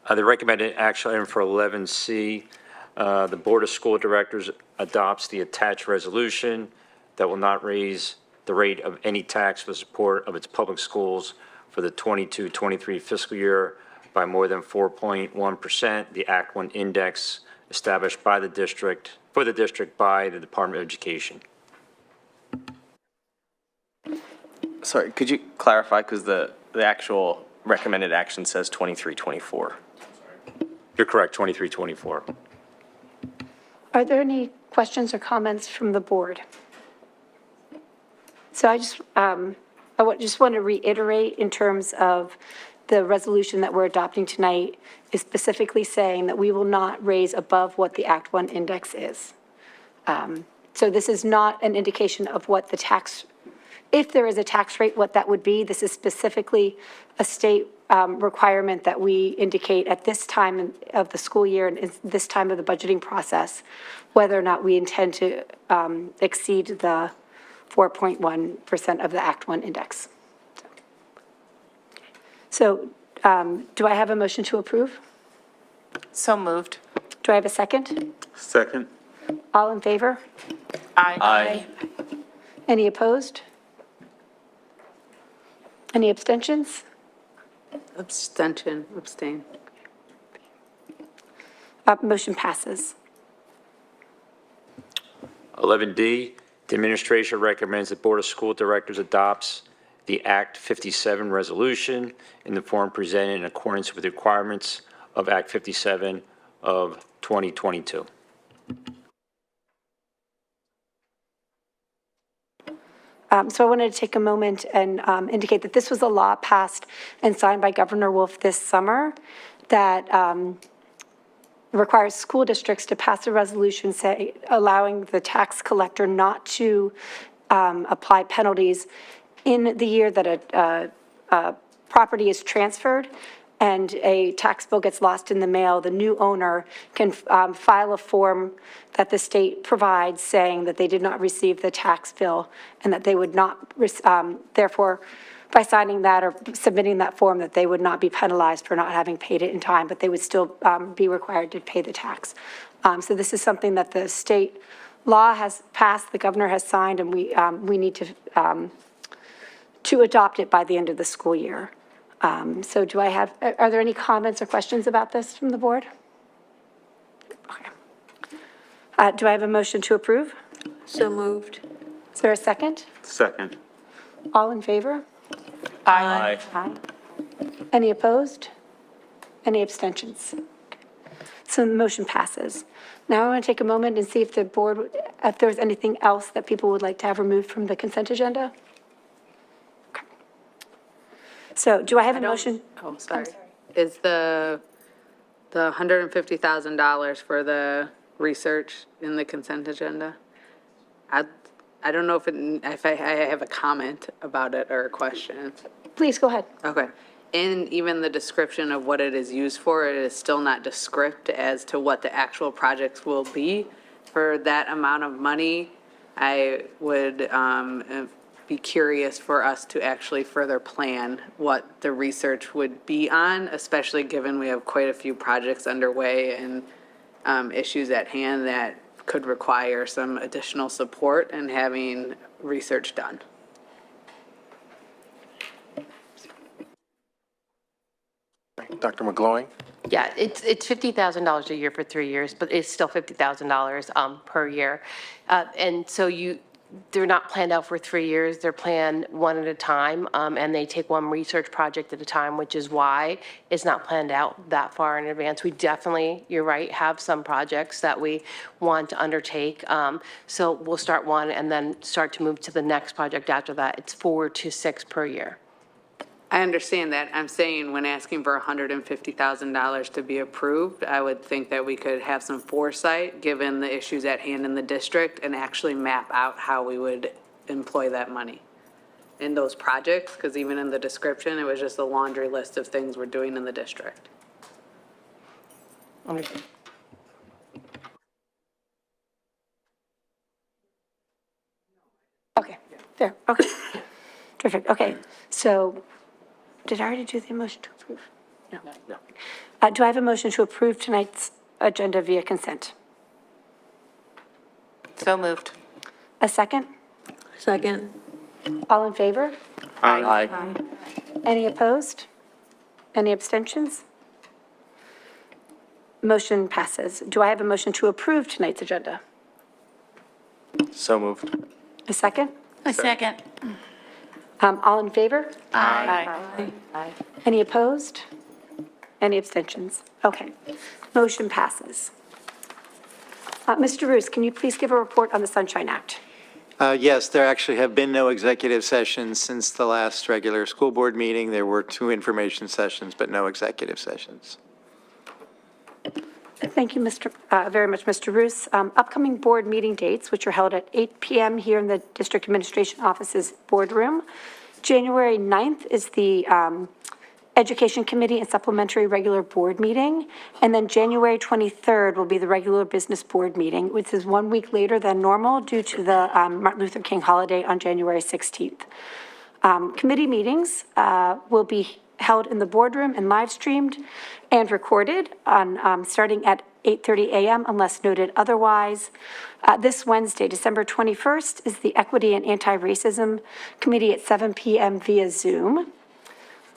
K: The recommended action item for 11C, the Board of School Directors adopts the attached resolution that will not raise the rate of any tax for support of its public schools for the 22-23 fiscal year by more than 4.1%. The Act 1 index established by the district, for the district by the Department of Education.
L: Sorry, could you clarify, because the actual recommended action says 23-24.
K: You're correct, 23-24.
A: Are there any questions or comments from the board? So I just want to reiterate in terms of the resolution that we're adopting tonight is specifically saying that we will not raise above what the Act 1 index is. So this is not an indication of what the tax, if there is a tax rate, what that would be. This is specifically a state requirement that we indicate at this time of the school year and this time of the budgeting process, whether or not we intend to exceed the 4.1% of the Act 1 index. So do I have a motion to approve?
R: So moved.
A: Do I have a second?
Q: Second.
A: All in favor?
R: Aye.
A: Any opposed? Any abstentions?
N: Abstain.
A: Motion passes.
K: 11D, the administration recommends the Board of School Directors adopts the Act 57 resolution in the form presented in accordance with the requirements of Act 57 of 2022.
A: So I wanted to take a moment and indicate that this was a law passed and signed by Governor Wolf this summer that requires school districts to pass a resolution allowing the tax collector not to apply penalties in the year that a property is transferred and a tax bill gets lost in the mail. The new owner can file a form that the state provides saying that they did not receive the tax bill and that they would not, therefore, by signing that or submitting that form, that they would not be penalized for not having paid it in time, but they would still be required to pay the tax. So this is something that the state law has passed, the governor has signed, and we need to adopt it by the end of the school year. So are there any comments or questions about this from the board? Okay. Do I have a motion to approve?
S: So moved.
A: Is there a second?
Q: Second.
A: All in favor?
L: Aye.
A: Aye. Any opposed? Any abstentions? So the motion passes. Now I want to take a moment and see if the board, if there's anything else that people would like to have removed from the consent agenda. Okay. So do I have a motion?
N: Oh, sorry. Is the $150,000 for the research in the consent agenda? I don't know if I have a comment about it or a question.
A: Please go ahead.
N: Okay. In even the description of what it is used for, it is still not descript as to what the actual projects will be. For that amount of money, I would be curious for us to actually further plan what the research would be on, especially given we have quite a few projects underway and issues at hand that could require some additional support and having research done.
B: Dr. McGloin?
C: Yeah, it's $50,000 a year for 3 years, but it's still $50,000 per year. And so they're not planned out for 3 years, they're planned one at a time, and they take one research project at a time, which is why it's not planned out that far in advance. We definitely, you're right, have some projects that we want to undertake. So we'll start one and then start to move to the next project after that. It's 4 to 6 per year.
N: I understand that. I'm saying when asking for $150,000 to be approved, I would think that we could have some foresight, given the issues at hand in the district, and actually map out how we would employ that money in those projects, because even in the description, it was just a laundry list of things we're doing in the district.
A: Okay, there, okay. Terrific, okay. So, did I already do the motion to approve? No. Do I have a motion to approve tonight's agenda via consent?
N: So moved.
A: A second?
S: Second.
A: All in favor?
L: Aye.
A: Any opposed? Any abstentions? Motion passes. Do I have a motion to approve tonight's agenda?
L: So moved.
A: A second?
N: A second.
A: All in favor?
N: Aye.
A: Any opposed? Any abstentions? Okay, motion passes. Mr. Roos, can you please give a report on the Sunshine Act?
J: Yes, there actually have been no executive sessions since the last regular school board meeting. There were 2 information sessions, but no executive sessions.
A: Thank you, very much, Mr. Roos. Upcoming board meeting dates, which are held at 8 p.m. here in the District Administration Office's boardroom. January 9th is the Education Committee and Supplementary Regular Board Meeting. And then January 23rd will be the regular business board meeting, which is 1 week later than normal due to the Martin Luther King holiday on January 16th. Committee meetings will be held in the boardroom and live streamed and recorded on starting at 8:30 a.m. unless noted otherwise. This Wednesday, December 21st, is the Equity and Anti-Racism Committee at 7 p.m. via Zoom.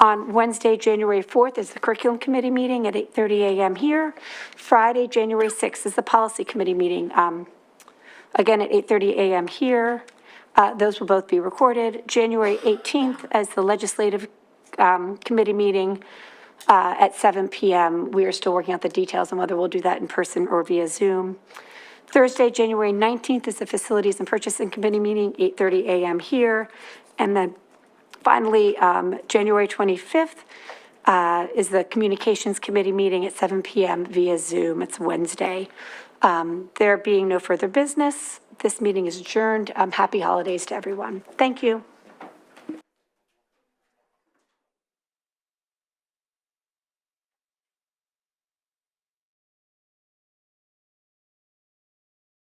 A: On Wednesday, January 4th, is the Curriculum Committee meeting at 8:30 a.m. here. Friday, January 6th, is the Policy Committee meeting, again at 8:30 a.m. here. Those will both be recorded. January 18th as the Legislative Committee meeting at 7 p.m. We are still working out the details on whether we'll do that in person or via Zoom. Thursday, January 19th is the Facilities and Purchasing Committee meeting, 8:30 a.m. here. And then finally, January 25th is the Communications Committee meeting at 7 p.m. via Zoom. It's Wednesday. There being no further business, this meeting is adjourned. Happy holidays to everyone. Thank you.